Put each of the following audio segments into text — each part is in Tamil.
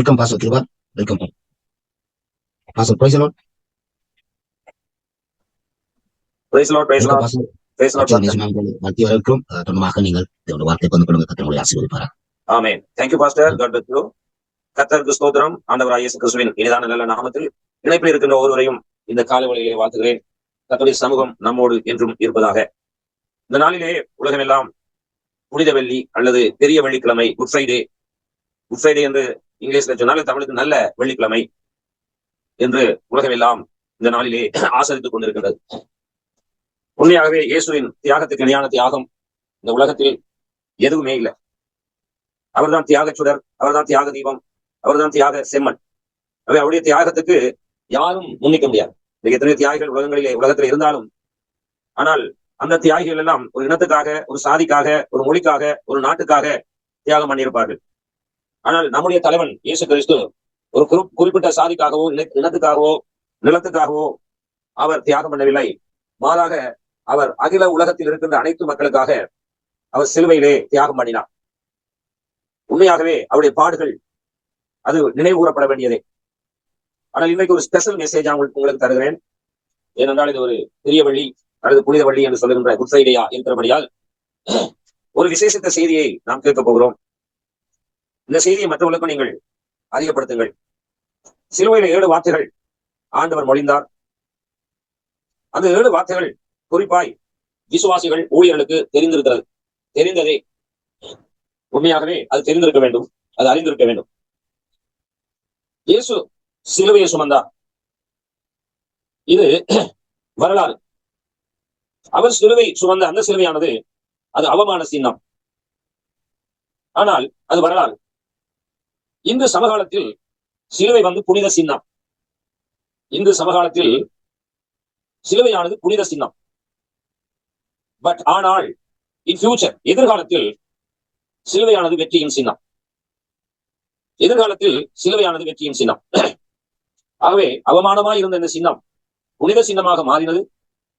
Welcome pastor Kiruba. Welcome pastor. Praise the lord. Praise lord. Praise welcome lord. Pastor. Praise lord. கர்த்தருடைய நாமத்தில் வாழ்த்தி வரவேற்கிறோம். தொடர்பாக நீங்கள் தேவனுடைய வார்த்தை கொண்டு கொள்ளுங்க. கர்த்தர் உங்களை ஆசீர்வதிப்பார். Amen. Thank you pastor. God bless you. கர்த்தருக்கு ஸ்தோத்திரம். ஆண்டவராகிய இயேசு கிறிஸ்துவின் இனிதான நல்ல நாமத்தில் இணைப்பில் இருக்கின்ற ஒருவரையும் இந்த காலை வேளையிலே வாழ்த்துகிறேன். கர்த்தருடைய சமூகம் நம்மோடு என்றும் இருப்பதாக. இந்த நாளிலே உலகமெல்லாம் புனித வெள்ளி அல்லது பெரிய வெள்ளிக்கிழமை, குட் ஃப்ரைடே என்று இங்கிலீஷ்ல சொன்னாலும் தமிழுக்கு நல்ல வெள்ளிக்கிழமை என்று உலகமெல்லாம் இந்த நாளிலே ஆசரித்துக் கொண்டிருக்கின்றது. உண்மையாகவே இயேசுவின் தியாகத்துக்கு இணையான தியாகம் இந்த உலகத்தில் எதுவுமே இல்லை. அவர்தான் தியாக சுடர், அவர்தான் தியாக தீபம், அவர்தான் தியாக செம்மன். அவருடைய தியாகத்துக்கு யாரும் முன்னிக்க முடியாது. எத்தனை தியாகிகள் உலகத்தில் இருந்தாலும், ஆனால் அந்த தியாகிகள் எல்லாம் ஒரு இனத்துக்காக, ஒரு சாதிக்காக, ஒரு மொழிக்காக, ஒரு நாட்டுக்காக தியாகம் பண்ணியிருப்பார்கள். ஆனால் நம்முடைய தலைவன் இயேசு கிறிஸ்து ஒரு குறிப்பிட்ட சாதிக்காகவோ, இனத்துக்காகவோ, நிலத்துக்காகவோ அவர் தியாகம் பண்ணவில்லை. மாறாக அவர் அகில உலகத்தில் இருக்கின்ற அனைத்து மக்களுக்காக அவர் சிலுவையிலே தியாகம் பண்ணினார். உண்மையாகவே அவருடைய பாடுகள் அது நினைவுகூரப்பட வேண்டியதே. ஆனால் இன்றைக்கு ஒரு ஸ்பெஷல் மெசேஜ் உங்களுக்கு தருகிறேன். ஏனென்றால் இது ஒரு பெரிய வள்ளி அல்லது புனித வள்ளி என்று சொல்லுகின்ற குட் ஃப்ரைடேயா இருக்கிறபடியால் ஒரு விசேஷித்த செய்தியை நாம் கேட்க போகிறோம். இந்த செய்தியை மற்றவர்களுக்கும் நீங்கள் அறியப்படுத்துங்கள். சிலுவையில 7 வார்த்தைகள் ஆண்டவர் மொழிந்தார். அந்த 7 வார்த்தைகள் குறிப்பாய் விசுவாசிகள் ஊழியர்களுக்கு தெரிந்திருக்கிறது. தெரிந்ததே. உண்மையாகவே அது தெரிந்திருக்க வேண்டும், அது அறிந்திருக்க வேண்டும். இயேசு சிலுவையை சுமந்தார். இது வரலாறு. அவர் சிலுவை சுமந்த அந்த சிலுவையானது அது அவமான சின்னம். ஆனால் அது வரலாறு. இந்து சமகாலத்தில் சிலுவை புனித சின்னம். இந்து சமகாலத்தில் சிலுவையானது புனித சின்னம். பட் ஆனால் இன் ஃபியூச்சர், எதிர்காலத்தில் சிலுவையானது வெற்றியின் சின்னம். எதிர்காலத்தில் சிலுவையானது வெற்றியின் சின்னம். ஆகவே அவமானமாய் இருந்த இந்த சின்னம் புனித சின்னமாக மாறினது.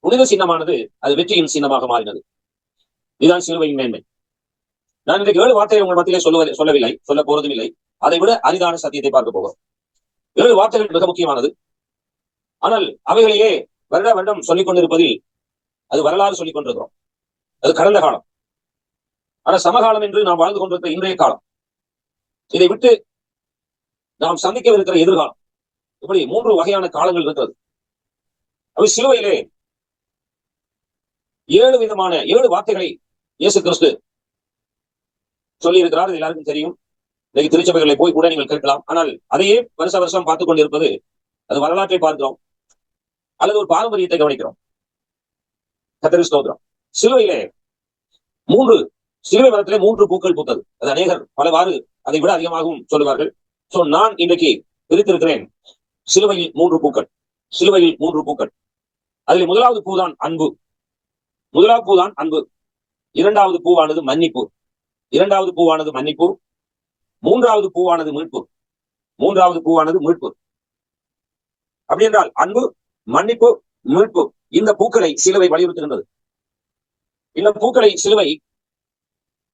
புனித சின்னமானது அது வெற்றியின் சின்னமாக மாறினது. இதுதான் சிலுவையின் மேன்மை. நான் இன்றைக்கு 7 வார்த்தைகளை உங்கள் மத்தியிலே சொல்லவில்லை, சொல்ல போறதும் இல்லை. அதை விட அரிதான சத்தியத்தை பார்க்க போகிறோம். 7 வார்த்தைகள் மிக முக்கியமானது. ஆனால் அவைகளையே வருடம் சொல்லிக் கொண்டிருப்பதில் அது வரலாறு சொல்லிக் கொண்டிருக்கிறோம். அது கடந்த காலம். ஆனால் சமகாலம் என்று நாம் வாழ்ந்து கொண்டிருக்கிற இன்றைய காலம். இதை விட்டு நாம் சந்திக்கவிருக்கிற எதிர்காலம். இப்படி 3 வகையான காலங்கள் இருக்கிறது. அவை சிலுவையிலே 7 விதமான 7 வார்த்தைகளை இயேசு கிறிஸ்து சொல்லி இருக்கிறார். இது எல்லாருக்கும் தெரியும். இன்னைக்கு திருச்சபைகளை போய் கூட நீங்கள் கேட்கலாம். ஆனால் அதையே வருஷம் பார்த்துக் கொண்டிருப்பது அது வரலாற்றை பார்க்கிறோம் அல்லது ஒரு பாரம்பரியத்தை கவனிக்கிறோம். கர்த்தருக்கு ஸ்தோத்திரம். சிலுவையிலே சிலுவை மரத்திலே 3 பூக்கள் பூத்தது. அது அநேகர் பலவாறு அதை விட அதிகமாகவும் சொல்லுவார்கள். சோ நான் இன்றைக்கு பிரித்திருக்கிறேன் சிலுவையில் 3 பூக்கள். சிலுவையில் 3 பூக்கள். அதில் முதலாவது பூதான் அன்பு. முதலாவது பூதான் அன்பு. இரண்டாவது பூவானது மன்னிப்பு. இரண்டாவது பூவானது மன்னிப்பு. மூன்றாவது பூவானது மீட்பு. மூன்றாவது பூவானது மீட்பு. அப்படி என்றால் அன்பு, மன்னிப்பு, மீட்பு, இந்த பூக்களை சிலுவை வலியுறுத்துகின்றது. இந்த பூக்களை சிலுவை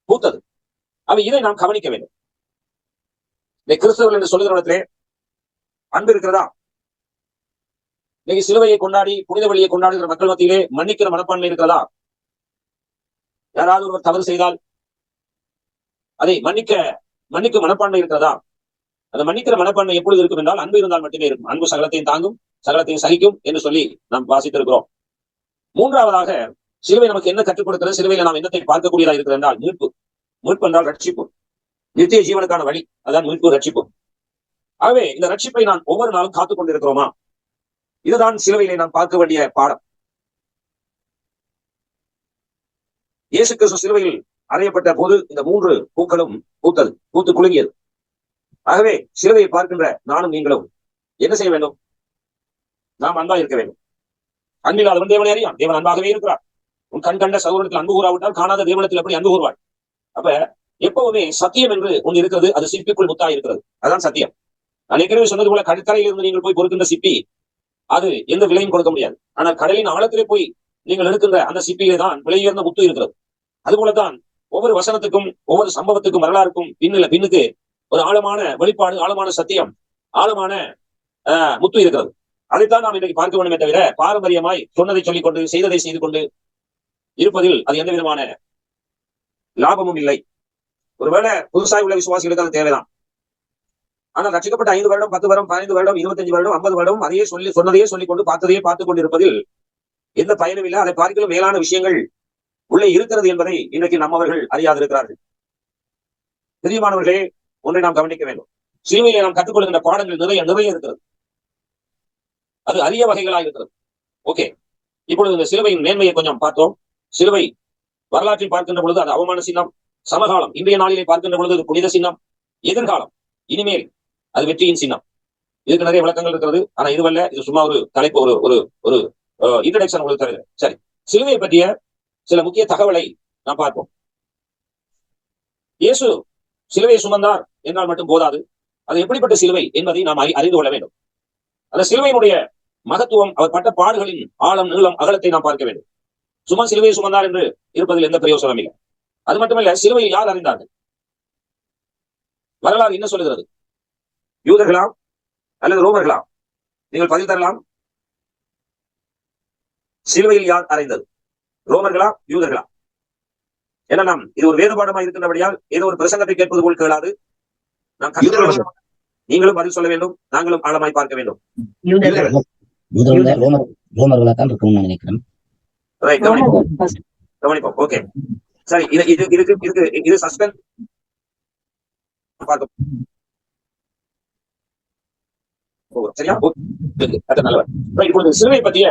பூத்தது. அவை இதை நாம் கவனிக்க வேண்டும். கிறிஸ்தவர்கள் என்று சொல்லுகிற இடத்திலே அன்பு இருக்கிறதா? இன்னைக்கு சிலுவையை கொண்டாடி புனித வழியை கொண்டாடுகிற மக்கள் மத்தியிலே மன்னிக்கிற மனப்பான்மை இருக்கிறதா? யாராவது ஒருவர் தவறு செய்தால் அதை மன்னிக்கும் மனப்பான்மை இருக்கிறதா? அந்த மன்னிக்கிற மனப்பான்மை எப்பொழுது இருக்கும் என்றால் அன்பு இருந்தால் மட்டுமே இருக்கும். அன்பு சகலத்தையும் தாங்கும், சகலத்தையும் சகிக்கும் என்று சொல்லி நாம் வாசித்திருக்கிறோம். மூன்றாவதாக சிலுவை நமக்கு என்ன கற்றுக் கொடுக்கிறது? சிலுவையில நாம் என்னத்தை பார்க்கக்கூடியதா இருக்கிறது என்றால் மீட்பு. மீட்பு என்றால் ரட்சிப்பு, நித்திய ஜீவனுக்கான வழி. அதான் மீட்பு, ரட்சிப்பு. ஆகவே இந்த ரட்சிப்பை நான் ஒவ்வொரு நாளும் காத்துக் கொண்டிருக்கிறோமா? இதுதான் சிலுவையிலே நாம் பார்க்க வேண்டிய பாடம். இயேசு கிறிஸ்து சிலுவையில் அறையப்பட்ட போது இந்த 3 பூக்களும் பூத்து குலுங்கியது. ஆகவே சிலுவையை பார்க்கின்ற நானும் நீங்களும் என்ன செய்ய வேண்டும்? நாம் அன்பா இருக்க வேண்டும். அன்பில்லாதவன் தேவனை அறியான். தேவன் அன்பாகவே இருக்கிறார். உன் கண் கண்ட சகோதரத்தில் அன்பு கூறாவிட்டால் காணாத தேவனத்தில் எப்படி அன்பு கூறுவாள்? அப்ப எப்பவுமே சத்தியம் என்று ஒன்று இருக்கிறது. அது சிப்பிக்குள் முத்தாய் இருக்கிறது. அதான் சத்தியம். நான் ஏற்கனவே சொன்னது போல கடற்கரையில் இருந்து நீங்கள் போய் பொறுக்கின்ற சிப்பி அது எந்த விலையும் கொடுக்க முடியாது. ஆனால் கடலின் ஆழத்திலே போய் நீங்கள் எடுக்கின்ற அந்த சிப்பியிலே தான் விலையுயர்ந்த முத்து இருக்கிறது. அதுபோலதான் ஒவ்வொரு வசனத்துக்கும், ஒவ்வொரு சம்பவத்துக்கும், வரலாறுக்கும் பின்னுக்கு ஒரு ஆழமான வெளிப்பாடு, ஆழமான சத்தியம், ஆழமான முத்து இருக்கிறது. அதைத்தான் நாம் இன்றைக்கு பார்க்க வேண்டுமே தவிர பாரம்பரியமாய் சொன்னதை சொல்லிக் கொண்டு செய்ததை செய்து கொண்டு இருப்பதில் அது எந்த விதமான லாபமும் இல்லை. ஒருவேளை புதுசாய் உள்ள விசுவாசிகளுக்கு அது தேவைதான். ஆனால் ரட்சிக்கப்பட்ட 5 வருடம் 10 வருடம் 15 வருடம் 25 வருடம் 50 வருடம் அதையே சொன்னதையே சொல்லிக் கொண்டு பார்த்ததையே பார்த்துக் கொண்டிருப்பதில் எந்த பயனும் இல்லை. அதை பார்க்கலும் மேலான விஷயங்கள் உள்ளே இருக்கிறது என்பதை இன்றைக்கு நம்மவர்கள் அறியாதிருக்கிறார்கள். பிரியமானவர்களே, ஒன்றை நாம் கவனிக்க வேண்டும். சிலுவையிலே நாம் கற்றுக்கொள்கின்ற பாடங்கள் நிறைய நிறைய இருக்கிறது. அது அரிய வகைகளாக இருக்கிறது. ஓகே, இப்பொழுது இந்த சிலுவையின் மேன்மையை கொஞ்சம் பார்த்தோம். சிலுவை வரலாற்றில் பார்க்கின்ற பொழுது அது அவமான சின்னம். சமகாலம் இன்றைய நாளிலே பார்க்கின்ற பொழுது அது புனித சின்னம். எதிர்காலம் இனிமேல் அது வெற்றியின் சின்னம். இதுக்கு நிறைய விளக்கங்கள் இருக்கிறது. ஆனா இதுவல்ல, இது சும்மா ஒரு தலைப்பு, ஒரு ஒரு ஒரு இன்ட்ரடக்ஷன் உங்களுக்கு தருகிறேன். சரி, சிலுவையை பற்றிய சில முக்கிய தகவலை நாம் பார்ப்போம். இயேசு சிலுவையை சுமந்தார் என்றால் மட்டும் போதாது. அது எப்படிப்பட்ட சிலுவை என்பதை நாம் அறிந்து கொள்ள வேண்டும். அந்த சிலுவையினுடைய மகத்துவம், அவர் பட்ட பாடுகளின் ஆழம், நீளம், அகலத்தை நாம் பார்க்க வேண்டும். சும்மா சிலுவையை சுமந்தார் என்று இருப்பதில் எந்த பிரயோசனம் இல்லை. அது மட்டுமல்ல, சிலுவையை யார் அறிந்தார்கள்? வரலாறு என்ன சொல்லுகிறது? யூதர்களா அல்லது ரோமர்களா? நீங்கள் பதில் தரலாம். சிலுவையில் யார் அறைந்தது? ரோமர்களா யூதர்களா? ஏன்னா நாம் இது ஒரு வேறுபாடமாக இருக்கின்றபடியால் ஏதோ ஒரு பிரசங்கத்தை கேட்பது போல் கேளாது. நாம் நீங்களும் பதில் சொல்ல வேண்டும், நாங்களும் ஆழமாய் பார்க்க வேண்டும். கவனிப்போம். ஓகே, சரி, இது சஸ்பென்ஸ் பார்க்க சரியா? இப்பொழுது சிலுவை பற்றிய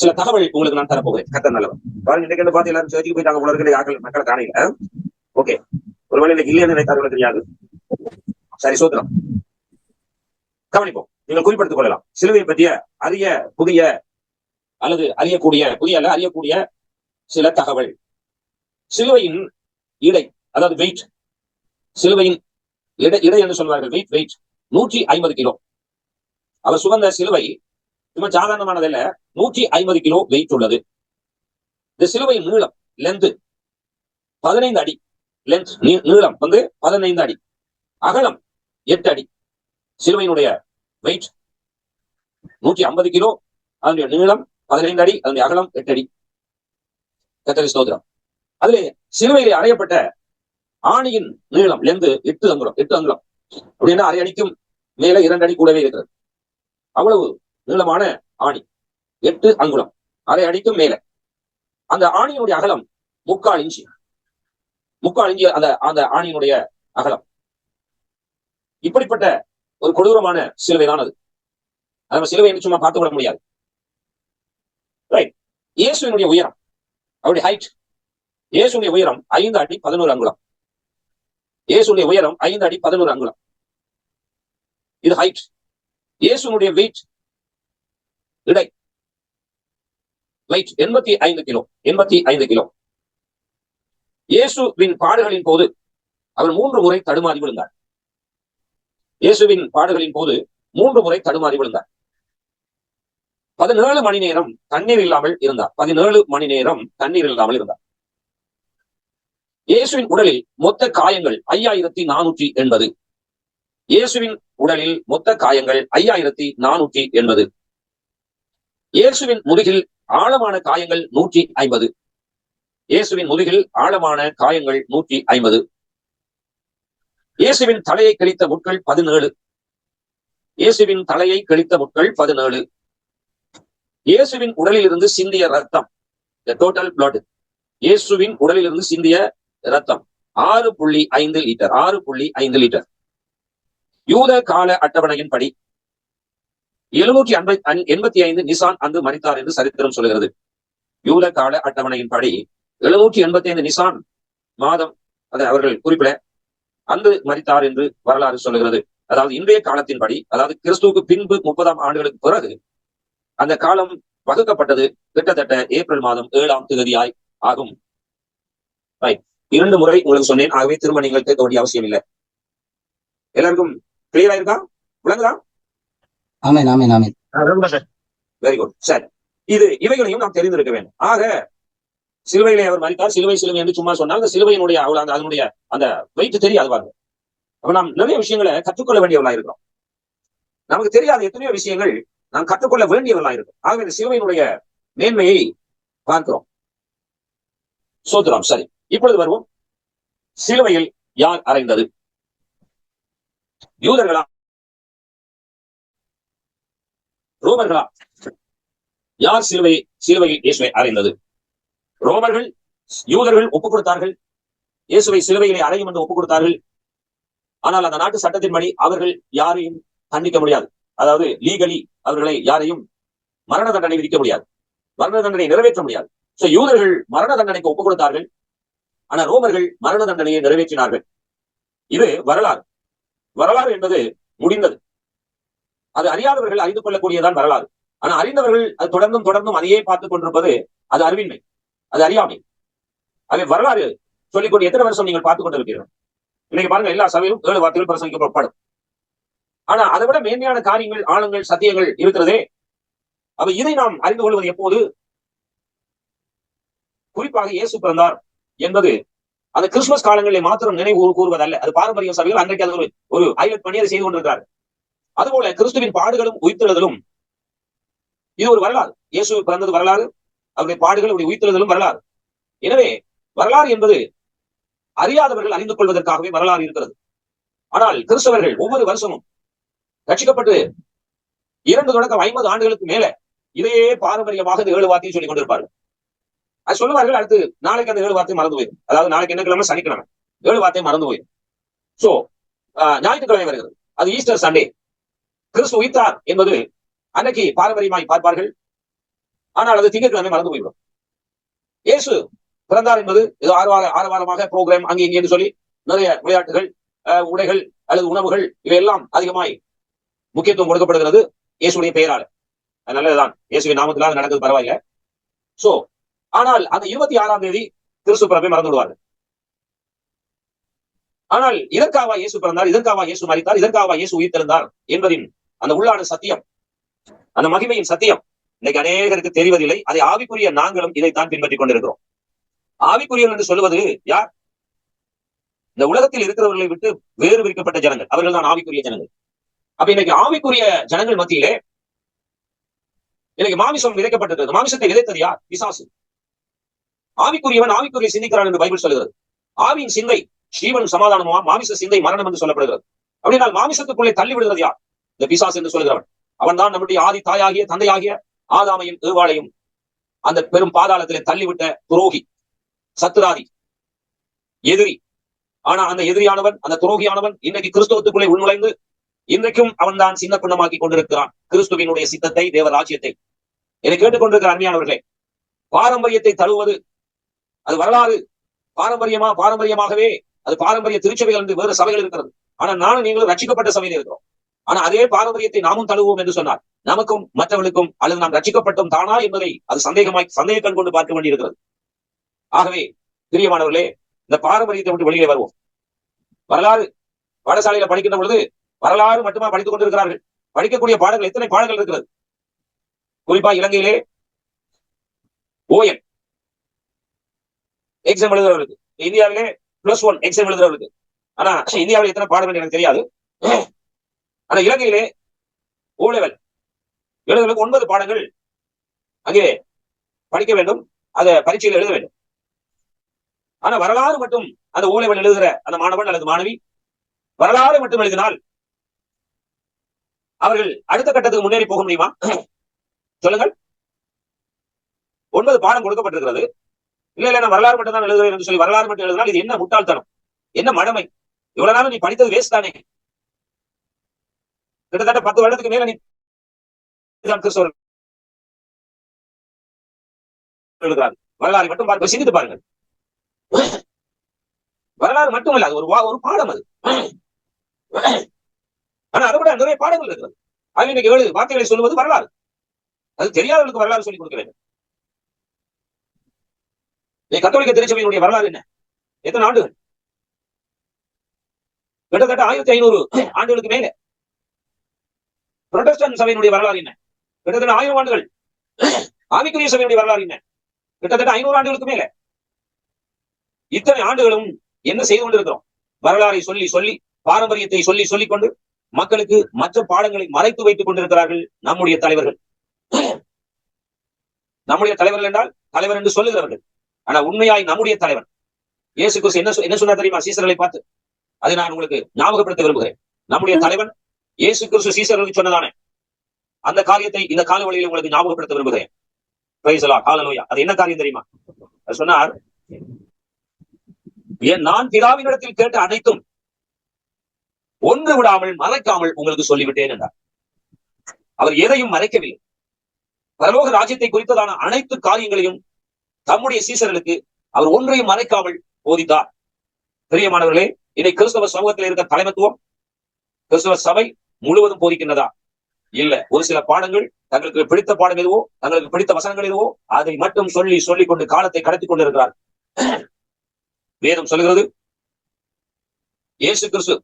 சில தகவல் உங்களுக்கு நான் தரப்போகிறேன். கர்த்தர் நல்லவர். பாருங்க, இன்னைக்கு பார்த்து எல்லாரும் சேர்த்துக்கு போயிட்டாங்க போல இருக்கு. மக்களை காணையில. ஓகே, ஒருவேளை இன்னைக்கு இல்லைன்னு நினைத்தார்கள் தெரியாது. சரி, சோத்திரம். கவனிப்போம், நீங்கள் குறிப்பிட்டுக் கொள்ளலாம். சிலுவை பற்றிய அரிய புதிய அல்லது அறியக்கூடிய சில தகவல். சிலுவையின் இடை, அதாவது வெயிட், சிலுவையின் இடை என்று சொல்வார்கள். Wait 150 kilo. அவர் சுமந்த சிலுவை சும்மா சாதாரணமானதல்ல, 150 கிலோ வெயிட் உள்ளது. இந்த சிலுவையின் நீளம், லென்த் 15 அடி. லென்த் நீளம் 15 அடி, அகலம் 8 அடி. சிலுவையினுடைய வெயிட் 150 கிலோ, அதனுடைய நீளம் 15 அடி, அதனுடைய அகலம் 8 அடி. கர்த்தருக்கு ஸ்தோத்திரம். அதிலே சிலுவையிலே அறையப்பட்ட ஆணியின் நீளம், லென்த் 8 அங்குலம். அப்படின்னா அரை அடிக்கும் மேல 2 அடி கூடவே இருக்கிறது. அவ்வளவு நீளமான ஆணி, 8 அங்குலம், அரை அடிக்கும் மேல. அந்த ஆணியினுடைய அகலம் 3/4 இன்ச்சு. அந்த ஆணியினுடைய அகலம். இப்படிப்பட்ட ஒரு கொடூரமான சிலுவை தான் அது. நம்ம சிலுவை என்று சும்மா பார்த்து விட முடியாது. ரைட். இயேசுவினுடைய உயரம், அவருடைய ஹைட், இயேசுடைய உயரம் 5 அடி 11 அங்குலம். இயேசுடைய உயரம் 5 அடி 11 அங்குலம். இது ஹைட். இயேசுனுடைய வெயிட், இடை, வெயிட் 85 கிலோ. 85 கிலோ. இயேசுவின் பாடுகளின் போது அவர் 3 முறை தடுமாறி விழுந்தார். இயேசுவின் பாடுகளின் போது 3 முறை தடுமாறி விழுந்தார். 17 மணி நேரம் தண்ணீர் இல்லாமல் இருந்தார். 17 மணி நேரம் தண்ணீர் இல்லாமல் இருந்தார். இயேசுவின் உடலில் மொத்த காயங்கள் 5480. இயேசுவின் உடலில் மொத்த காயங்கள் 5480. இயேசுவின் முதுகில் ஆழமான காயங்கள் 150. இயேசுவின் முதுகில் ஆழமான காயங்கள் 150. இயேசுவின் தலையை கிழித்த முட்கள் 17. இயேசுவின் தலையை கிழித்த முட்கள் 17. இயேசுவின் உடலில் இருந்து சிந்திய ரத்தம், டோட்டல் பிளட், இயேசுவின் உடலில் இருந்து சிந்திய ரத்தம் 6.5 லிட்டர். 6.5 லிட்டர். யூத கால அட்டவணையின்படி 785 நிசான் அன்று மரித்தார் என்று சரித்திரம் சொல்கிறது. யூத கால அட்டவணையின்படி 785 நிசான் மாதம் அதை அவர்கள் குறிப்பிட அன்று மரித்தார் என்று வரலாறு சொல்லுகிறது. அதாவது இன்றைய காலத்தின்படி, அதாவது கிறிஸ்துவுக்கு பின்பு 30 ஆண்டுகளுக்கு பிறகு அந்த காலம் வகுக்கப்பட்டது கிட்டத்தட்ட ஏப்ரல் மாதம் 7ஆம் தேதியாய் ஆகும். 2 முறை உங்களுக்கு சொன்னேன். ஆகவே திரும்ப நீங்கள் கேட்க வேண்டிய அவசியம் இல்லை. எல்லாருக்கும் கிளியரா இருக்கா? விளங்குதா? Amen, amen, amen. Very good. சரி, இவைகளையும் நாம் தெரிந்திருக்க வேண்டும். ஆக சிலுவையிலே அவர் மரித்தார். சிலுவை என்று சும்மா சொன்னால் அந்த சிலுவையினுடைய அதனுடைய அந்த வெயிட் தெரியாது பாருங்க. அப்ப நாம் நிறைய விஷயங்களை கற்றுக்கொள்ள வேண்டியவர்களா இருக்கிறோம். நமக்கு தெரியாத எத்தனையோ விஷயங்கள் நாம் கற்றுக்கொள்ள வேண்டியவர்களா இருக்கும். ஆகவே இந்த சிலுவையினுடைய மேன்மையை பார்க்கிறோம். சோதரம். சரி, இப்பொழுது வருவோம். சிலுவையில் யார் அறைந்தது? யூதர்களா, ரோமர்களா? யார் சிலுவையில் இயேசுவை அறைந்தது? ரோமர்கள், யூதர்கள் ஒப்புக் கொடுத்தார்கள். இயேசுவை சிலுவையிலே அறையும் என்று ஒப்புக் கொடுத்தார்கள். ஆனால் அந்த நாட்டு சட்டத்தின்படி அவர்கள் யாரையும் தண்டிக்க முடியாது. அதாவது லீகலி அவர்களை யாரையும் மரண தண்டனை விதிக்க முடியாது, மரண தண்டனை நிறைவேற்ற முடியாது. யூதர்கள் மரண தண்டனைக்கு ஒப்புக் கொடுத்தார்கள். ஆனா ரோமர்கள் மரண தண்டனையை நிறைவேற்றினார்கள். இது வரலாறு. வரலாறு என்பது முடிந்தது. அது அறியாதவர்கள் அறிந்து கொள்ளக்கூடியதான் வரலாறு. ஆனா அறிந்தவர்கள் அது தொடர்ந்தும் அதையே பார்த்துக் கொண்டிருப்பது அது அறிவின்மை, அது அறியாமை. அதை வரலாறு சொல்லிக்கொண்டு எத்தனை வருஷம் நீங்கள் பார்த்துக் கொண்டிருக்கிறீர்கள்? இன்னைக்கு பாருங்க, எல்லா சபையிலும் 7 வார்த்தைகள் பிரசங்கிக்கப்படும். ஆனா அதை விட மேன்மையான காரியங்கள், ஆழங்கள், சத்தியங்கள் இருக்கிறதே. அப்ப இதை நாம் அறிந்து கொள்வது எப்போது? குறிப்பாக இயேசு பிறந்தார் என்பது அந்த கிறிஸ்துமஸ் காலங்களில் மாத்திரம் நினைவு கூறுவதல்ல. அது பாரம்பரிய சபைகள் அன்றைக்கு அது ஒரு ஹைலைட் பண்ணி அதை செய்து கொண்டிருக்கிறார். அதுபோல கிறிஸ்துவின் பாடுகளும் உயிர்த்தெழுதலும் இது ஒரு வரலாறு. இயேசு பிறந்தது வரலாறு, அவருடைய பாடுகள், அவருடைய உயிர்த்தெழுதலும் வரலாறு. எனவே வரலாறு என்பது அறியாதவர்கள் அறிந்து கொள்வதற்காகவே வரலாறு இருக்கிறது. ஆனால் கிறிஸ்தவர்கள் ஒவ்வொரு வருஷமும் ரட்சிக்கப்பட்டு 2 தொடக்கம் 50 ஆண்டுகளுக்கு மேல இதையே பாரம்பரியமாக இந்த 7 வார்த்தையை சொல்லிக் கொண்டிருப்பார்கள். அது சொல்லுவார்கள். அடுத்து நாளைக்கு அந்த 7 வார்த்தை மறந்து போயிடும். அதாவது நாளைக்கு என்ன கிழமை? சனிக்கிழமை. 7 வார்த்தை மறந்து போயிடும். சோ ஞாயிற்றுக்கிழமை வருகிறது, அது ஈஸ்டர் சண்டே. கிறிஸ்து உயிர்த்தார் என்பது அன்னைக்கு பாரம்பரியமாய் பார்ப்பார்கள். ஆனால் அது திங்கட்கிழமை மறந்து போய்விடும். இயேசு பிறந்தார் என்பது ஏதோ ஆரவாரமாக ப்ரோக்ராம் அங்கே இங்கே என்று சொல்லி நிறைய விளையாட்டுகள், உடைகள் அல்லது உணவுகள் இவையெல்லாம் அதிகமாய் முக்கியத்துவம் கொடுக்கப்படுகிறது இயேசுடைய பெயரால. அது நல்லதுதான், இயேசுவின் நாமத்தினால் நடக்கிறது, பரவாயில்ல. சோ ஆனால் அந்த 26ஆம் தேதி கிறிஸ்து பிறப்பை மறந்து விடுவார்கள். ஆனால் இதற்காக இயேசு பிறந்தார், இதற்காக இயேசு மரித்தார், இதற்காக இயேசு உயிர்த்தெழுந்தார் என்பதின் அந்த உள்ளான சத்தியம், அந்த மகிமையின் சத்தியம் இன்னைக்கு அநேகருக்கு தெரிவதில்லை. அதை ஆவிக்குரிய நாங்களும் இதைத்தான் பின்பற்றிக் கொண்டிருக்கிறோம். ஆவிக்குரியவர்கள் என்று சொல்லுவது யார்? இந்த உலகத்தில் இருக்கிறவர்களை விட்டு வேறு விரிக்கப்பட்ட ஜனங்கள், அவர்கள் தான் ஆவிக்குரிய ஜனங்கள். அப்ப இன்னைக்கு ஆவிக்குரிய ஜனங்கள் மத்தியிலே இன்னைக்கு மாமிசம் விதைக்கப்பட்டிருக்கிறது. மாமிசத்தை விதைத்தது யார்? பிசாசு. ஆவிக்குரியவன் ஆவிக்குரிய சிந்திக்கிறான் என்று பைபிள் சொல்லுகிறது. ஆவியின் சிந்தை ஸ்ரீவனும் சமாதானமா, மாமிச சிந்தை மரணம் என்று சொல்லப்படுகிறது. அப்படினால் மாமிசத்துக்குள்ளே தள்ளி விடுகிறது யார்? இந்த பிசாசு என்று சொல்லுகிறவன். அவன் தான் நம்முடைய ஆதி தாயாகிய தந்தையாகிய ஆதாமையும் ஏவாளையும் அந்த பெரும் பாதாளத்திலே தள்ளிவிட்ட துரோகி, சத்துராதி, எதிரி. ஆனா அந்த எதிரியானவன், அந்த துரோகியானவன் இன்னைக்கு கிறிஸ்துவத்துக்குள்ளே உள்நுழைந்து இன்றைக்கும் அவன் தான் சின்ன பின்னமாக்கி கொண்டிருக்கிறான் கிறிஸ்துவினுடைய சித்தத்தை, தேவ ராஜ்யத்தை. என்னை கேட்டுக்கொண்டிருக்கிற அருமையானவர்களே, பாரம்பரியத்தை தழுவது அது வரலாறு. பாரம்பரியமாகவே அது பாரம்பரிய திருச்சபைகள் என்று வேறு சபைகள் இருக்கிறது. ஆனா நானும் நீங்களும் ரட்சிக்கப்பட்ட சபையில் இருக்கிறோம். ஆனா அதே பாரம்பரியத்தை நாமும் தழுவோம் என்று சொன்னார் நமக்கும் மற்றவர்களுக்கும் அல்லது நாம் ரட்சிக்கப்பட்டோம் தானா என்பதை அது சந்தேக கண் கொண்டு பார்க்க வேண்டியிருக்கிறது. ஆகவே பிரியமானவர்களே, இந்த பாரம்பரியத்தை விட்டு வெளியே வருவோம். வரலாறு பாடசாலையில படிக்கின்ற பொழுது வரலாறு மட்டுமா படித்துக் கொண்டிருக்கிறார்கள். படிக்கக்கூடிய பாடங்கள் எத்தனை பாடங்கள் இருக்கிறது. குறிப்பா இலங்கையிலே ON எக்ஸாம் எழுதுறவர்களுக்கு, இந்தியாவிலே +1 எக்ஸாம் எழுதுறவர்களுக்கு. ஆனா இந்தியாவில் எத்தனை பாடங்கள் எனக்கு தெரியாது. ஆனா இலங்கையிலே O லெவல் எழுதுறதுக்கு 9 பாடங்கள் அங்கே படிக்க வேண்டும், அதை பரீட்சையில் எழுத வேண்டும். ஆனா வரலாறு மட்டும் அந்த O லெவல் எழுதுகிற அந்த மாணவன் அல்லது மாணவி வரலாறு மட்டும் எழுதினால் அவர்கள் அடுத்த கட்டத்துக்கு முன்னேறி போக முடியுமா? சொல்லுங்கள். 9 பாடம் கொடுக்கப்பட்டிருக்கிறது. இல்ல நான் வரலாறு மட்டும் தான் எழுதுறேன் என்று சொல்லி வரலாறு மட்டும் எழுதினால் இது என்ன முட்டாள்தனம், என்ன மடமை? இவ்வளவு நாளும் நீ படித்தது வேஸ்ட் தானே. கிட்டத்தட்ட 10 வருடத்துக்கு மேல நீ எழுதுகிறார். வரலாறு மட்டும் பார்க்க சிந்தித்து பாருங்கள். வரலாறு மட்டுமல்ல, அது ஒரு பாடம். அது ஆனா அதை விட நிறைய பாடங்கள் இருக்கிறது. அதில் இன்னைக்கு 7 வார்த்தைகளை சொல்லுவது வரலாறு. அது தெரியாதவர்களுக்கு வரலாறு சொல்லிக் கொடுக்க வேண்டும். கத்தோலிக்க திருச்சபையினுடைய வரலாறு என்ன? எத்தனை ஆண்டுகள்? கிட்டத்தட்ட 1500 ஆண்டுகளுக்கு மேல. புரொட்டஸ்டன்ட் சபையினுடைய வரலாறு என்ன? கிட்டத்தட்ட 1000 ஆண்டுகள். ஆவிக்குரிய சபையினுடைய வரலாறு என்ன? கிட்டத்தட்ட 500 ஆண்டுகளுக்கு மேல. இத்தனை ஆண்டுகளும் என்ன செய்து கொண்டிருக்கிறோம்? வரலாறை சொல்லி சொல்லி பாரம்பரியத்தை சொல்லிக் கொண்டு மக்களுக்கு மற்ற பாடங்களை மறைத்து வைத்துக் கொண்டிருக்கிறார்கள் நம்முடைய தலைவர்கள். நம்முடைய தலைவர்கள் என்றால் தலைவர் என்று சொல்லுகிறவர்கள். ஆனா உண்மையாய் நம்முடைய தலைவன் இயேசு கிறிஸ்து என்ன சொன்னா தெரியுமா? சீசர்களை பார்த்து, அதை நான் உங்களுக்கு ஞாபகப்படுத்த விரும்புகிறேன். நம்முடைய தலைவன் இயேசு கிறிஸ்து சீசர்களுக்கு சொன்னதானே அந்த காரியத்தை இந்த கால வழியில் உங்களுக்கு ஞாபகப்படுத்த விரும்புகிறேன். அது என்ன காரியம் தெரியுமா? சொன்னார், நான் பிதாவினிடத்தில் கேட்ட அனைத்தும் ஒன்று விடாமல் மறைக்காமல் உங்களுக்கு சொல்லிவிட்டேன் என்றார். அவர் எதையும் மறைக்கவில்லை. பரலோக ராஜ்யத்தை குறித்ததான அனைத்து காரியங்களையும் தம்முடைய சீசர்களுக்கு அவர் ஒன்றையும் மறைக்காமல் போதித்தார். பிரியமானவர்களே, இதை கிறிஸ்தவ சமூகத்தில் இருக்க தலைமைத்துவம் கிறிஸ்தவ சபை முழுவதும் போதிக்கின்றதா? இல்ல. ஒரு சில பாடங்கள், தங்களுக்கு பிடித்த பாடம் எதுவோ, தங்களுக்கு பிடித்த வசனங்கள் எதுவோ, அதை மட்டும் சொல்லிக் கொண்டு காலத்தை கடத்தி கொண்டிருக்கிறார். வேதம் சொல்லுகிறது, இயேசு கிறிஸ்து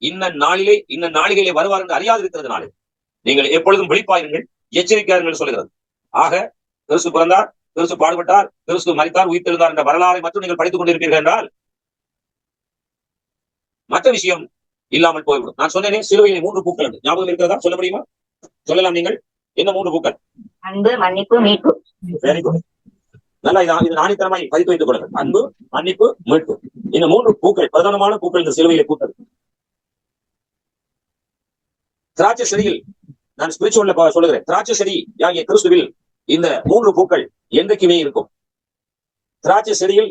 இன்ன நாளிலே வருவார் என்று அறியாது இருக்கிறதுனாலே நீங்கள் எப்பொழுதும் விழிப்பாயிருங்கள், எச்சரிக்கையார்கள் சொல்லுகிறது. ஆக கிறிஸ்து பிறந்தார், கிறிஸ்து பாடுபட்டார், கிறிஸ்து மரித்தார், உயிர்த்தெழுந்தார் என்ற வரலாறை மட்டும் நீங்கள் படித்துக் கொண்டிருப்பீர்கள் என்றால் மற்ற விஷயம் இல்லாமல் போய்விடும். நான் சொன்னேனே, சிலுவையிலே 3 பூக்கள் என்று ஞாபகம் இருக்கிறதா? சொல்ல முடியுமா? சொல்லலாம். நீங்கள் என்ன 3 பூக்கள்? அன்பு, மன்னிப்பு, மீட்பு. Very good. நல்லா இது நாணித்தனமாய் பதித்து வைத்துக் கொள்ளுங்கள். அன்பு, மன்னிப்பு, மீட்பு. இந்த 3 பூக்கள், பிரதானமான பூக்கள் இந்த சிலுவையிலே பூத்தது. திராட்சை செடியில், நான் ஸ்பிரிச்சுவல்ல சொல்லுகிறேன், திராட்சை செடி ஆகிய கிறிஸ்துவில் இந்த 3 பூக்கள் என்றைக்குமே இருக்கும். திராட்சை செடியில்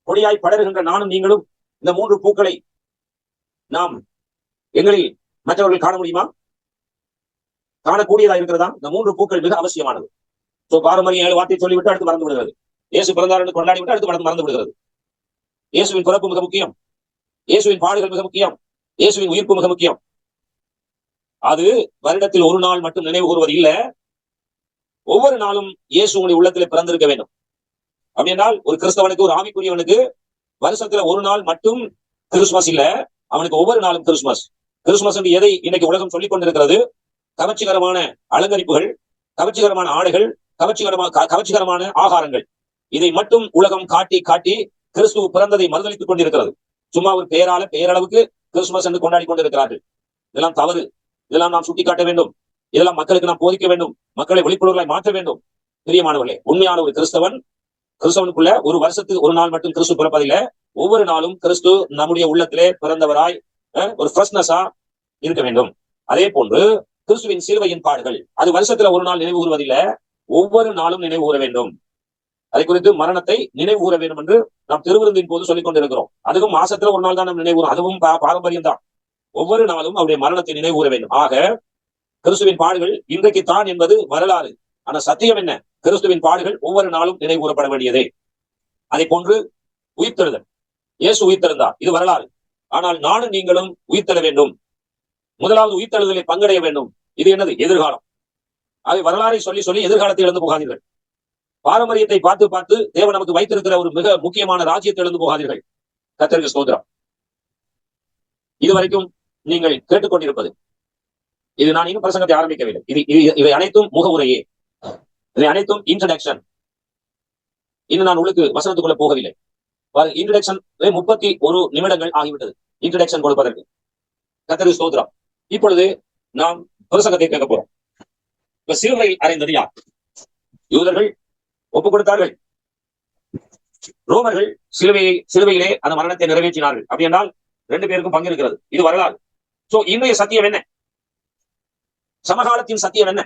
கொடியாய் படருகின்ற நானும் நீங்களும் இந்த 3 பூக்களை நாம் எங்களில் மற்றவர்கள் காண முடியுமா? காணக்கூடியதா இருக்கிறதா? இந்த 3 பூக்கள் மிக அவசியமானது. பாரம்பரிய 7 வார்த்தையை சொல்லிவிட்டு அடுத்து மறந்து விடுகிறது. இயேசு பிறந்தார் என்று கொண்டாடி விட்டு அடுத்து மறந்து விடுகிறது. இயேசுவின் பிறப்பு மிக முக்கியம், இயேசுவின் பாடுகள் மிக முக்கியம், இயேசுவின் உயிர்ப்பு மிக முக்கியம். அது வருடத்தில் ஒரு நாள் மட்டும் நினைவு கூறுவது இல்ல, ஒவ்வொரு நாளும் இயேசு உங்களுடைய உள்ளத்திலே பிறந்திருக்க வேண்டும். அப்படி என்றால் ஒரு கிறிஸ்தவனுக்கு, ஒரு ஆவிக்குரியவனுக்கு வருஷத்துல ஒரு நாள் மட்டும் கிறிஸ்துமஸ் இல்ல, அவனுக்கு ஒவ்வொரு நாளும் கிறிஸ்துமஸ். கிறிஸ்துமஸ் என்று எதை இன்னைக்கு உலகம் சொல்லிக் கொண்டிருக்கிறது? கவர்ச்சிகரமான அலங்கரிப்புகள், கவர்ச்சிகரமான ஆடைகள், கவர்ச்சிகரமான ஆகாரங்கள். இதை மட்டும் உலகம் காட்டி கிறிஸ்து பிறந்ததை மறுதளித்துக் கொண்டிருக்கிறது. சும்மா ஒரு பேரளவுக்கு கிறிஸ்துமஸ் என்று கொண்டாடி கொண்டிருக்கிறார்கள். இதெல்லாம் தவறு. இதெல்லாம் நாம் சுட்டிக்காட்ட வேண்டும். இதெல்லாம் மக்களுக்கு நாம் போதிக்க வேண்டும். மக்களை விழிப்புணர்வுகளை மாற்ற வேண்டும். பிரியமானவர்களே, உண்மையான ஒரு கிறிஸ்தவனுக்குள்ள ஒரு வருஷத்துக்கு ஒரு நாள் மட்டும் கிறிஸ்து பிறப்பதில்லை. ஒவ்வொரு நாளும் கிறிஸ்து நம்முடைய உள்ளத்திலே பிறந்தவராய் ஒரு ஃப்ரெஷ்னஸா இருக்க வேண்டும். அதே போன்று கிறிஸ்துவின் சிலுவையின் பாடுகள், அது வருஷத்துல ஒரு நாள் நினைவு கூறுவதில்லை, ஒவ்வொரு நாளும் நினைவு கூற வேண்டும். அதை குறித்து மரணத்தை நினைவு கூற வேண்டும் என்று நாம் திருவிருந்தின் போது சொல்லிக் கொண்டிருக்கிறோம். அதுவும் மாசத்துல ஒரு நாள் தான் நாம் நினைவு கூறும். அதுவும் பாரம்பரியம் தான். ஒவ்வொரு நாளும் அவருடைய மரணத்தை நினைவு கூற வேண்டும். ஆக கிறிஸ்துவின் பாடுகள் இன்றைக்கு தான் என்பது வரலாறு. ஆனா சத்தியம் என்ன? கிறிஸ்துவின் பாடுகள் ஒவ்வொரு நாளும் நினைவு கூறப்பட வேண்டியதே. அதை போன்று உயிர்த்தெழுதல், இயேசு உயிர்த்தெழுந்தார், இது வரலாறு. ஆனால் நானும் நீங்களும் உயிர்த்தெழ வேண்டும். முதலாவது உயிர்த்தெழுதலை பங்கடைய வேண்டும். இது என்னது? எதிர்காலம். அதை வரலாறை சொல்லி எதிர்காலத்தை இழந்து போகாதீர்கள். பாரம்பரியத்தை பார்த்து தேவன் நமக்கு வைத்திருக்கிற ஒரு மிக முக்கியமான ராஜ்யத்தை இழந்து போகாதீர்கள். கர்த்தருக்கு ஸ்தோத்திரம். இதுவரைக்கும் நீங்கள் கேட்டுக்கொண்டிருப்பது, இது நான் இன்னும் பிரசங்கத்தை ஆரம்பிக்கவில்லை. இவை அனைத்தும் முகவுரையே, இவை அனைத்தும் இன்ட்ரடக்ஷன். இன்னும் நான் உங்களுக்கு வசனத்துக்குள்ள போகவில்லை. இன்ட்ரடக்ஷன் 31 நிமிடங்கள் ஆகிவிட்டது இன்ட்ரடக்ஷன் கொடுப்பதற்கு. கர்த்தருக்கு ஸ்தோத்திரம். இப்பொழுது நாம் பிரசங்கத்தை கேட்க போறோம். இப்ப சிலுவையில் அறைந்தது யார்? யூதர்கள் ஒப்புக் கொடுத்தார்கள். ரோமர்கள் சிலுவையிலே அந்த மரணத்தை நிறைவேற்றினார்கள். அப்படி என்றால் 2 பேருக்கும் பங்கு இருக்கிறது. இது வரலாறு. சோ இன்றைய சத்தியம் என்ன? சமகாலத்தின் சத்தியம் என்ன?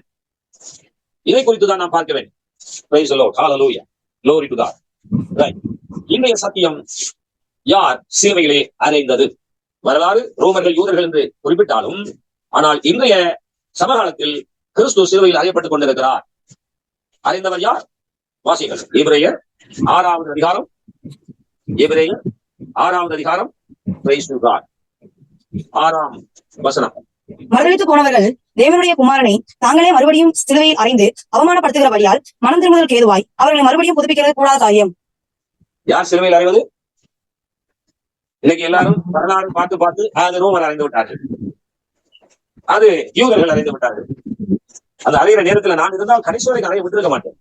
இதை குறித்துதான் நாம் பார்க்க வேண்டும். Praise the Lord. Hallelujah. Glory to God. Right. இன்றைய சத்தியம் யார் சிலுவையிலே அறைந்தது? வரலாறு ரோமர்கள் யூதர்கள் என்று குறிப்பிட்டாலும், ஆனால் இன்றைய சமகாலத்தில் கிறிஸ்து சிலுவையில் அறையப்பட்டுக் கொண்டிருக்கிறார். அறிந்தவர் யார்? வாசிகள். எபிரேயர் 6வது அதிகாரம். எபிரேயர் 6வது அதிகாரம். Praise to God. 6ஆம் வசனம். மறுதலித்து போனவர்கள் தேவனுடைய குமாரனை தாங்களே மறுபடியும் சிலுவையில் அறைந்து அவமானப்படுத்துகிறபடியால் மனம் திரும்புதலுக்கு ஏதுவாய் அவர்களை மறுபடியும் புதுப்பிக்கிறது கூடாத காரியம். யார் சிலுவையில் அறைவது? இன்னைக்கு எல்லாரும் வரலாறு பார்த்து அது ரோமர் அறைந்து விட்டார்கள், அது யூதர்கள் அறைந்து விட்டார்கள். அது அறைகிற நேரத்தில் நான் இருந்தால் கடைசி வரைக்கும் அறைய விட்டிருக்க மாட்டேன்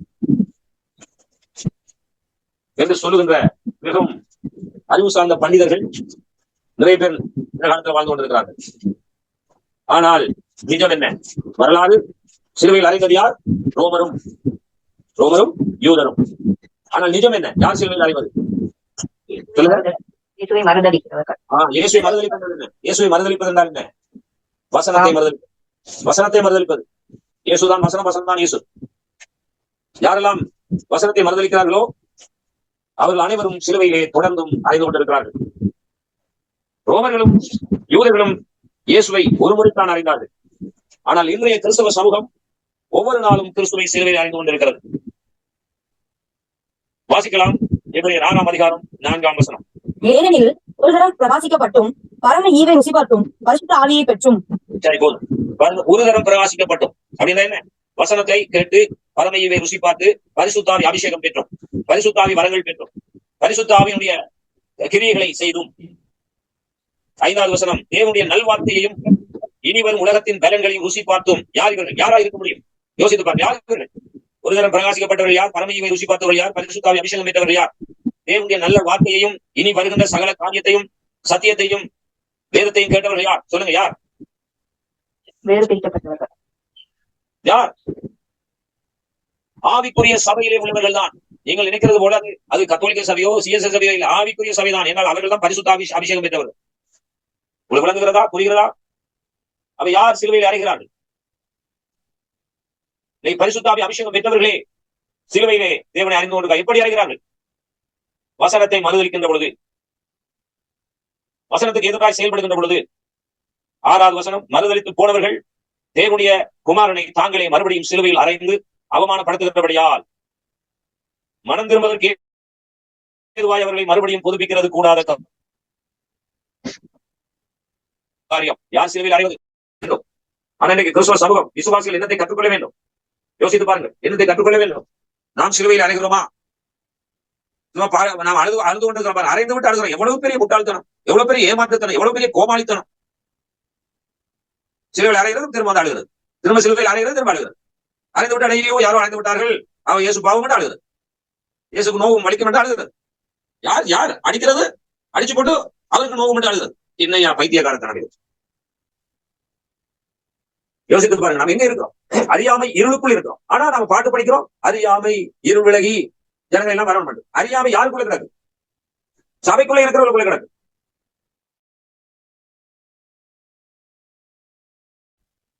என்று சொல்லுகின்ற மிகவும் அறிவு சார்ந்த பண்டிதர்கள் நிறைய பேர் இந்த காலத்தில் வாழ்ந்து கொண்டிருக்கிறார்கள். ஆனால் நிஜம் என்ன? வரலாறு சிலுவையில் அறைந்தது யார்? ரோமரும் யூதரும். ஆனால் நிஜம் என்ன? யார் சிலுவையில் அறைவது? இயேசுவை மறுதலிக்கிறவர்கள். இயேசுவை மறுதலிப்பது என்ன? இயேசுவை மறுதலிப்பது என்றால் என்ன? வசனத்தை மறுதலிப்பது. வசனத்தை மறுதலிப்பது. இயேசுதான் வசனம், வசனம் தான் இயேசு. யாரெல்லாம் வசனத்தை மறுதலிக்கிறார்களோ அவர்கள் அனைவரும் சிலுவையிலே தொடர்ந்தும் அறைந்து கொண்டிருக்கிறார்கள். ரோமர்களும் யூதர்களும் இயேசுவை ஒரு முறைத்தான் அறிந்தார்கள். ஆனால் இன்றைய கிறிஸ்தவ சமூகம் ஒவ்வொரு நாளும் கிறிஸ்துவை சிலுவையில் அறிந்து கொண்டிருக்கிறது. வாசிக்கலாம். எபிரேயர் 6ஆம் அதிகாரம் 4ஆம் வசனம். ஏனெனில் ஒரு தரம் பிரகாசிக்கப்பட்டும் பரம ஈவை ருசி பார்த்தும் பரிசுத்த ஆவியை பெற்றும். சரி, போதும். ஒரு தரம் பிரகாசிக்கப்பட்டும் அப்படின்னா என்ன? வசனத்தை கேட்டு பரம ஈவை ருசி பார்த்து பரிசுத்தாவி அபிஷேகம் பெற்றோம், பரிசுத்தாவி வரங்கள் பெற்றோம், பரிசுத்தாவியுடைய கிரியைகளை செய்தும். 5வது வசனம், தேவனுடைய நல்வார்த்தையையும் இனிவரும் உலகத்தின் பலன்களையும் ருசி பார்த்தும். யார் இவர்கள்? யாரா இருக்க முடியும்? யோசித்து பாருங்க. யார் இவர்கள்? ஒரு தரம் பிரகாசிக்கப்பட்டவர்கள் யார்? பரமையை ருசி பார்த்தவர்கள் யார்? பரிசுத்தாவி அபிஷேகம் பெற்றவர்கள் யார்? தேவனுடைய நல்ல வார்த்தையையும் இனி வருகின்ற சகல காரியத்தையும் சத்தியத்தையும் வேதத்தையும் கேட்டவர்கள் யார்? சொல்லுங்க, யார்? வேறு பிரிக்கப்பட்டவர்கள். யார்? ஆவிக்குரிய சபையிலே உள்ளவர்கள் தான். நீங்கள் நினைக்கிறது போல அது கத்தோலிக்க சபையோ சிஎஸ்எஸ் சபையோ இல்லை, ஆவிக்குரிய சபைதான். என்னால் அவர்கள் தான் பரிசுத்தாவி அபிஷேகம் பெற்றவர்கள். உங்களுக்கு விளங்குகிறதா? புரிகிறதா? அவை யார் சிலுவையில் அறைகிறார்கள்? பரிசுத்தாவி அபிஷேகம் பெற்றவர்களே சிலுவையிலே தேவனை அறிந்து கொண்டு எப்படி அறைகிறார்கள்? வசனத்தை மறுதலிக்கின்ற பொழுது, வசனத்துக்கு எதிராக செயல்படுகின்ற பொழுது. 6வது வசனம், மறுதலித்து போனவர்கள் தேவனுடைய குமாரனை தாங்களே மறுபடியும் சிலுவையில் அறைந்து அவமானப்படுத்துகின்றபடியால் மனம் திரும்புவதற்கு ஏதுவாய் அவர்களை மறுபடியும் புதுப்பிக்கிறது கூடாத காரியம். யார் சிலுவையில் அறைவது? ஆனால் இன்றைக்கு கிறிஸ்தவ சமூகம், விசுவாசிகள் என்னத்தை கற்றுக்கொள்ள வேண்டும்? யோசித்து பாருங்கள். என்னத்தை கற்றுக்கொள்ள வேண்டும்? நாம் சிலுவையில் அறைகிறோமா? நாம் அழுது கொண்டிருக்கிறோம். அறைந்து விட்டு அழுகிறோம். எவ்வளவு பெரிய முட்டாள்தனம், எவ்வளவு பெரிய ஏமாற்றுத்தனம், எவ்வளவு பெரிய கோமாளித்தனம். சிலுவையில் அறைகிறது, திரும்ப வந்து அழுகிறது. திரும்ப சிலுவையில் அறைகிறது, திரும்ப அழுகிறது. அறைந்து விட்டு அடையோ யாரோ அடைந்து விட்டார்கள், அவன் இயேசு பாவம் என்று அழுகிறது. இயேசுக்கு நோவும் வலிக்கும் என்று அழுகிறது. யார் அடிக்கிறது? அடிச்சு போட்டு அவருக்கு நோவும் என்று அழுகிறது. என்னையா பைத்தியக்காரத்தனம்! யோசித்து பாருங்க. நம்ம எங்க இருக்கிறோம்? அறியாமை இருளுக்குள் இருக்கிறோம். ஆனா நம்ம பாட்டு படிக்கிறோம், அறியாமை இருள் விலகி ஜனங்கள் எல்லாம் வரணும் மாட்டோம். அறியாமை யாருக்குள்ள கிடக்கு? சபைக்குள்ள இருக்கிறவர்களுக்குள்ள கிடக்கு.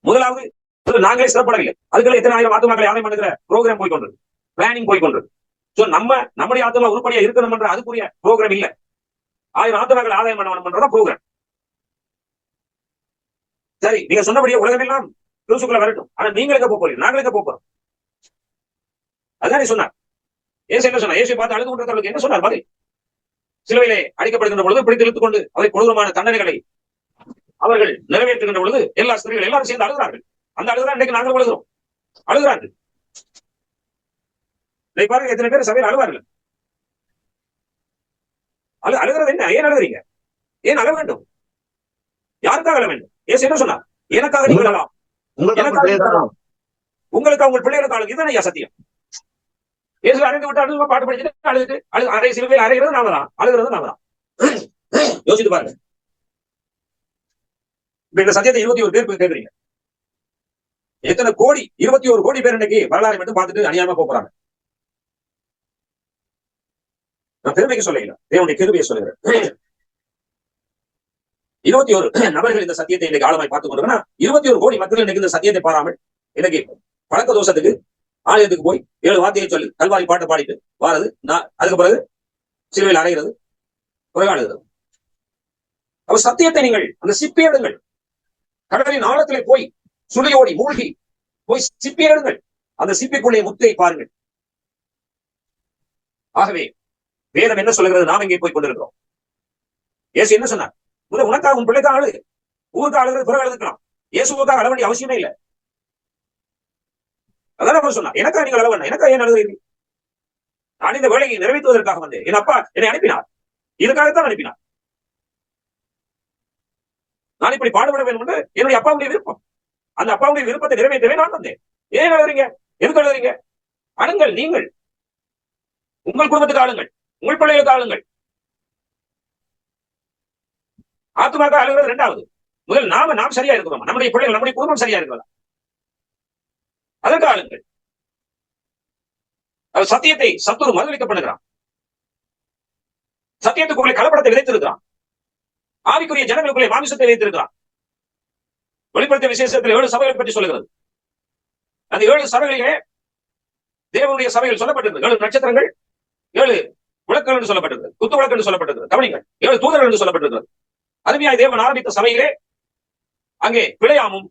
முதலாவது நாங்களே சிறப்படவில்லை. அதுக்குள்ள எத்தனை ஆயிரம் ஆத்துமாக்களை ஆதாயம் பண்ணுகிற ப்ரோக்ராம் போய்கொண்டு, பிளானிங் போய்கொண்டு. நம்முடைய ஆத்மா உருப்படியா இருக்கணும் என்ற அதுக்குரிய ப்ரோக்ராம் இல்ல. 1000 ஆத்துமாக்களை ஆதாயம் பண்ண ப்ரோக்ராம். சரி, நீங்க சொன்னபடியே உலகமெல்லாம் கிறிஸ்துக்குள்ள வரட்டும். ஆனா நீங்க எங்க போறீங்க? நாங்க எங்க போறோம்? அதான் சொன்னார். ஏசு என்ன சொன்னார்? ஏசு பார்த்து அழுது கொண்டிருக்கிறவர்களுக்கு என்ன சொன்னார் பதில்? சிலுவையிலே அடிக்கப்படுகின்ற பொழுது பிடித்து இழுத்துக் கொண்டு அவை கொடூரமான தண்டனைகளை அவர்கள் நிறைவேற்றுகின்ற பொழுது எல்லா ஸ்திரீகள் எல்லாரும் சேர்ந்து அழுகிறார்கள். அந்த அழுகிறா இன்னைக்கு நாங்கள் அழுகிறோம். அழுகிறார்கள். இதை பாருங்க, எத்தனை பேர் சபையில் அழுவார்கள். அழுகிறது என்ன? ஏன் அழுகிறீங்க? ஏன் அழ வேண்டும்? யாருக்காக அழ வேண்டும்? ஏசு என்ன சொன்னார்? எனக்காக நீங்கள் அழலாம், உங்களுக்கு உங்கள் பிள்ளைகளுக்கு. இதுதான் ஐயா சத்தியம். இயேசு அறைந்து விட்டு அழுது பாட்டு படிச்சுட்டு அழுதுட்டு அறை சிலுவையில் அறைகிறது நாம தான், அழுகிறது நாம தான். யோசித்து பாருங்க. இப்ப இந்த சத்தியத்தை 21 பேர் கேட்கறீங்க. எத்தனை கோடி? 21 கோடி பேர் இன்னைக்கு வரலாறு மட்டும் பார்த்துட்டு அநியாயமா போறாங்க. நான் பெருமைக்கு சொல்லல, தேவனுடைய கிருபையை சொல்லுகிறேன். 21 நபர்கள் இந்த சத்தியத்தை இன்னைக்கு ஆழமாய் பார்த்துக் கொண்டிருக்கா. 21 கோடி மக்கள் இன்னைக்கு இந்த சத்தியத்தை பாராமல் இன்னைக்கு பழக்க தோஷத்துக்கு ஆலயத்துக்கு போய் 7 வார்த்தையை சொல்லி கல்வாரி பாட்டு பாடிட்டு வாரது. அதுக்கு பிறகு சிலுவையில் அறைகிறது, குறைவாடுகிறது. அப்ப சத்தியத்தை நீங்கள் அந்த சிப்பியிடுங்கள். கடலின் ஆழத்திலே போய் சுழியோடி மூழ்கி போய் சிப்பியிடுங்கள். அந்த சிப்பிக்குள்ளே முத்தை பாருங்கள். ஆகவே வேதம் என்ன சொல்லுகிறது? நாம் எங்கே போய் கொண்டிருக்கிறோம்? இயேசு என்ன சொன்னார்? உனக்காக உன் பிள்ளைக்காக அழுது, ஊருக்காக அழுகிறது பிறகு அழுதுக்கலாம். இயேசுக்காக அழ வேண்டிய அவசியமே இல்லை. அதான் அவர் சொன்னார், எனக்காக நீங்கள் அழ வேண்டாம். எனக்காக ஏன் அழுகிறீர்கள்? நான் இந்த வேலையை நிறைவேற்றுவதற்காக வந்தேன். என் அப்பா என்னை அனுப்பினார், இதுக்காகத்தான் அனுப்பினார். நான் இப்படி பாடுபட வேண்டும் என்று என்னுடைய அப்பாவுடைய விருப்பம். அந்த அப்பாவுடைய விருப்பத்தை நிறைவேற்றவே நான் வந்தேன். ஏன் அழுகிறீங்க? எதுக்கு அழுகிறீங்க? அழுங்கள். நீங்கள் உங்கள் குடும்பத்துக்கு ஆளுங்கள், உங்கள் பிள்ளைகளுக்கு ஆளுங்கள். ஆத்துமாக்கள் அழுகிறது இரண்டாவது. முதல் நாம் சரியா இருக்கிறோம், நம்முடைய பிள்ளைகள் நம்முடைய குடும்பம் சரியா இருக்கிறதா, அதற்கு ஆளுங்கள். அவர் சத்தியத்தை சத்துரு மறுதளிக்க பண்ணுகிறான், சத்தியத்துக்குள்ளே கலப்படத்தை விதைத்திருக்கிறான், ஆவிக்குரிய ஜனங்களுக்குள்ளே மாமிசத்தை விதைத்திருக்கிறான். வெளிப்படுத்திய விசேஷத்தில் 7 சபைகளை பற்றி சொல்லுகிறது. அந்த 7 சபைகளிலே தேவனுடைய சபைகள் சொல்லப்பட்டிருக்கிறது. 7 நட்சத்திரங்கள், 7 விளக்குகள் என்று சொல்லப்பட்டிருக்கிறது, குத்து விளக்கு என்று சொல்லப்பட்டிருக்கிறது, கவனிங்கள், 7 தூதர்கள் என்று சொல்லப்பட்டிருக்கிறது. அருமையாய் தேவன் ஆரம்பித்த சபையிலே அங்கே பிழையாமும்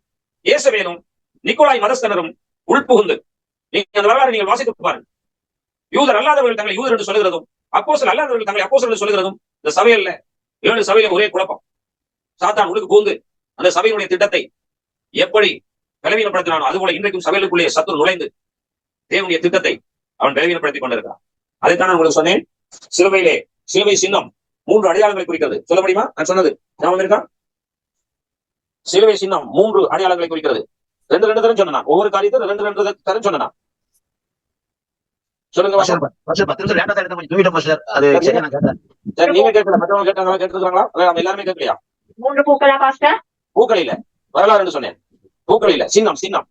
இயேசவேலும் நிக்கோலாய் மதஸ்தனரும் உள்புகுந்து, நீங்க அந்த வரலாறு நீங்கள் வாசித்து பாருங்கள். யூதர் அல்லாதவர்கள் தங்களை யூதர் என்று சொல்லுகிறதும், அப்போஸ்தலர் அல்லாதவர்கள் தங்களை அப்போஸ்தலர் என்று சொல்லுகிறதும், இந்த சபையில 7 சபையில ஒரே குழப்பம். சாத்தான் உள்ளுக்கு புகுந்து அந்த சபையினுடைய திட்டத்தை எப்படி பலவீனப்படுத்தினானோ அதுபோல இன்றைக்கும் சபைகளுக்குள்ளே சத்துரு நுழைந்து தேவனுடைய திட்டத்தை அவன் பலவீனப்படுத்திக் கொண்டிருக்கிறான். அதைத்தான் நான் உங்களுக்கு சொன்னேன். சிலுவை சின்னம் 3 அடையாளங்களை குறிக்கிறது. சொல்ல முடியுமா? நான் சொன்னது ஞாபகம் இருக்கா? சிலுவை சின்னம் 3 அடையாளங்களை குறிக்கிறது. 2 தரம் சொன்னான். ஒவ்வொரு காரியத்தை 2 தரம் சொன்னான். சொல்லுங்க. நீங்க கேட்கல, மற்றவங்க கேட்டாங்களா? கேட்டுருக்காங்களா? எல்லாருமே கேட்கலையா? 3 பூக்களா பாஸ்டர்? பூக்கள் இல்ல, வரலாறு சொன்னேன். பூக்கள் இல்ல, சின்னம். சின்னம்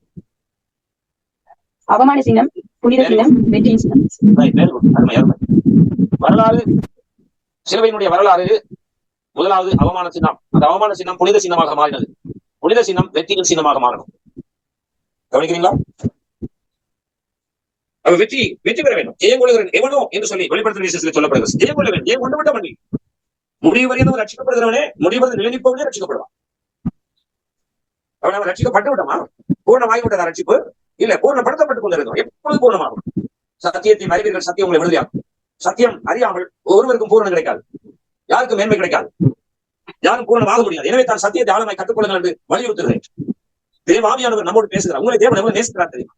அவமான சின்னம், புனித சின்னம், வெற்றியின் சின்னம். வரலாறு, சிலுவையினுடைய வரலாறு. முதலாவது அவமான சின்னம். அந்த அவமான சின்னம் புனித சின்னமாக மாறினது. புனித சின்னம் வெற்றியின் சின்னமாக மாறணும். கவனிக்கிறீங்களா? அவர் வெற்றி பெற வேண்டும். ஜெயங்கொள்கிறவன் எவனோ என்று சொல்லி வெளிப்படுத்தும் விசேஷத்தில் சொல்லப்படுகிறது. ஜெயங்கொள்கிறவன் ஜெயம் கொண்டு விட்ட பண்ணி முடிவு வரையும் ரட்சிக்கப்படுகிறவனே, முடிவு நிலைநிற்பவனே ரட்சிக்கப்படுவான். அவன் ரட்சிக்கப்பட்டு விட்டமா? பூர்ணமாகி விட்டதா ரட்சிப்பு? இல்ல, பூர்ணப்படுத்தப்பட்டுக் கொண்டிருக்கிறோம். எப்பொழுது பூர்ணமாகும்? சத்தியத்தை அறிவீர்கள், சத்தியம் உங்களை விடுதலையாகும். சத்தியம் அறியாமல் ஒருவருக்கும் பூரணம் கிடைக்காது, யாருக்கும் மேன்மை கிடைக்காது, யாரும் பூரணமாக முடியாது. எனவே தான் சத்தியத்தை ஆழமாய் கற்றுக்கொள்ளுங்கள் என்று வலியுறுத்துகிறேன். தேவாவியானவர் நம்மோடு பேசுகிறார். உங்களை தேவன் எவ்வளவு நேசிக்கிறார் தெரியுமா?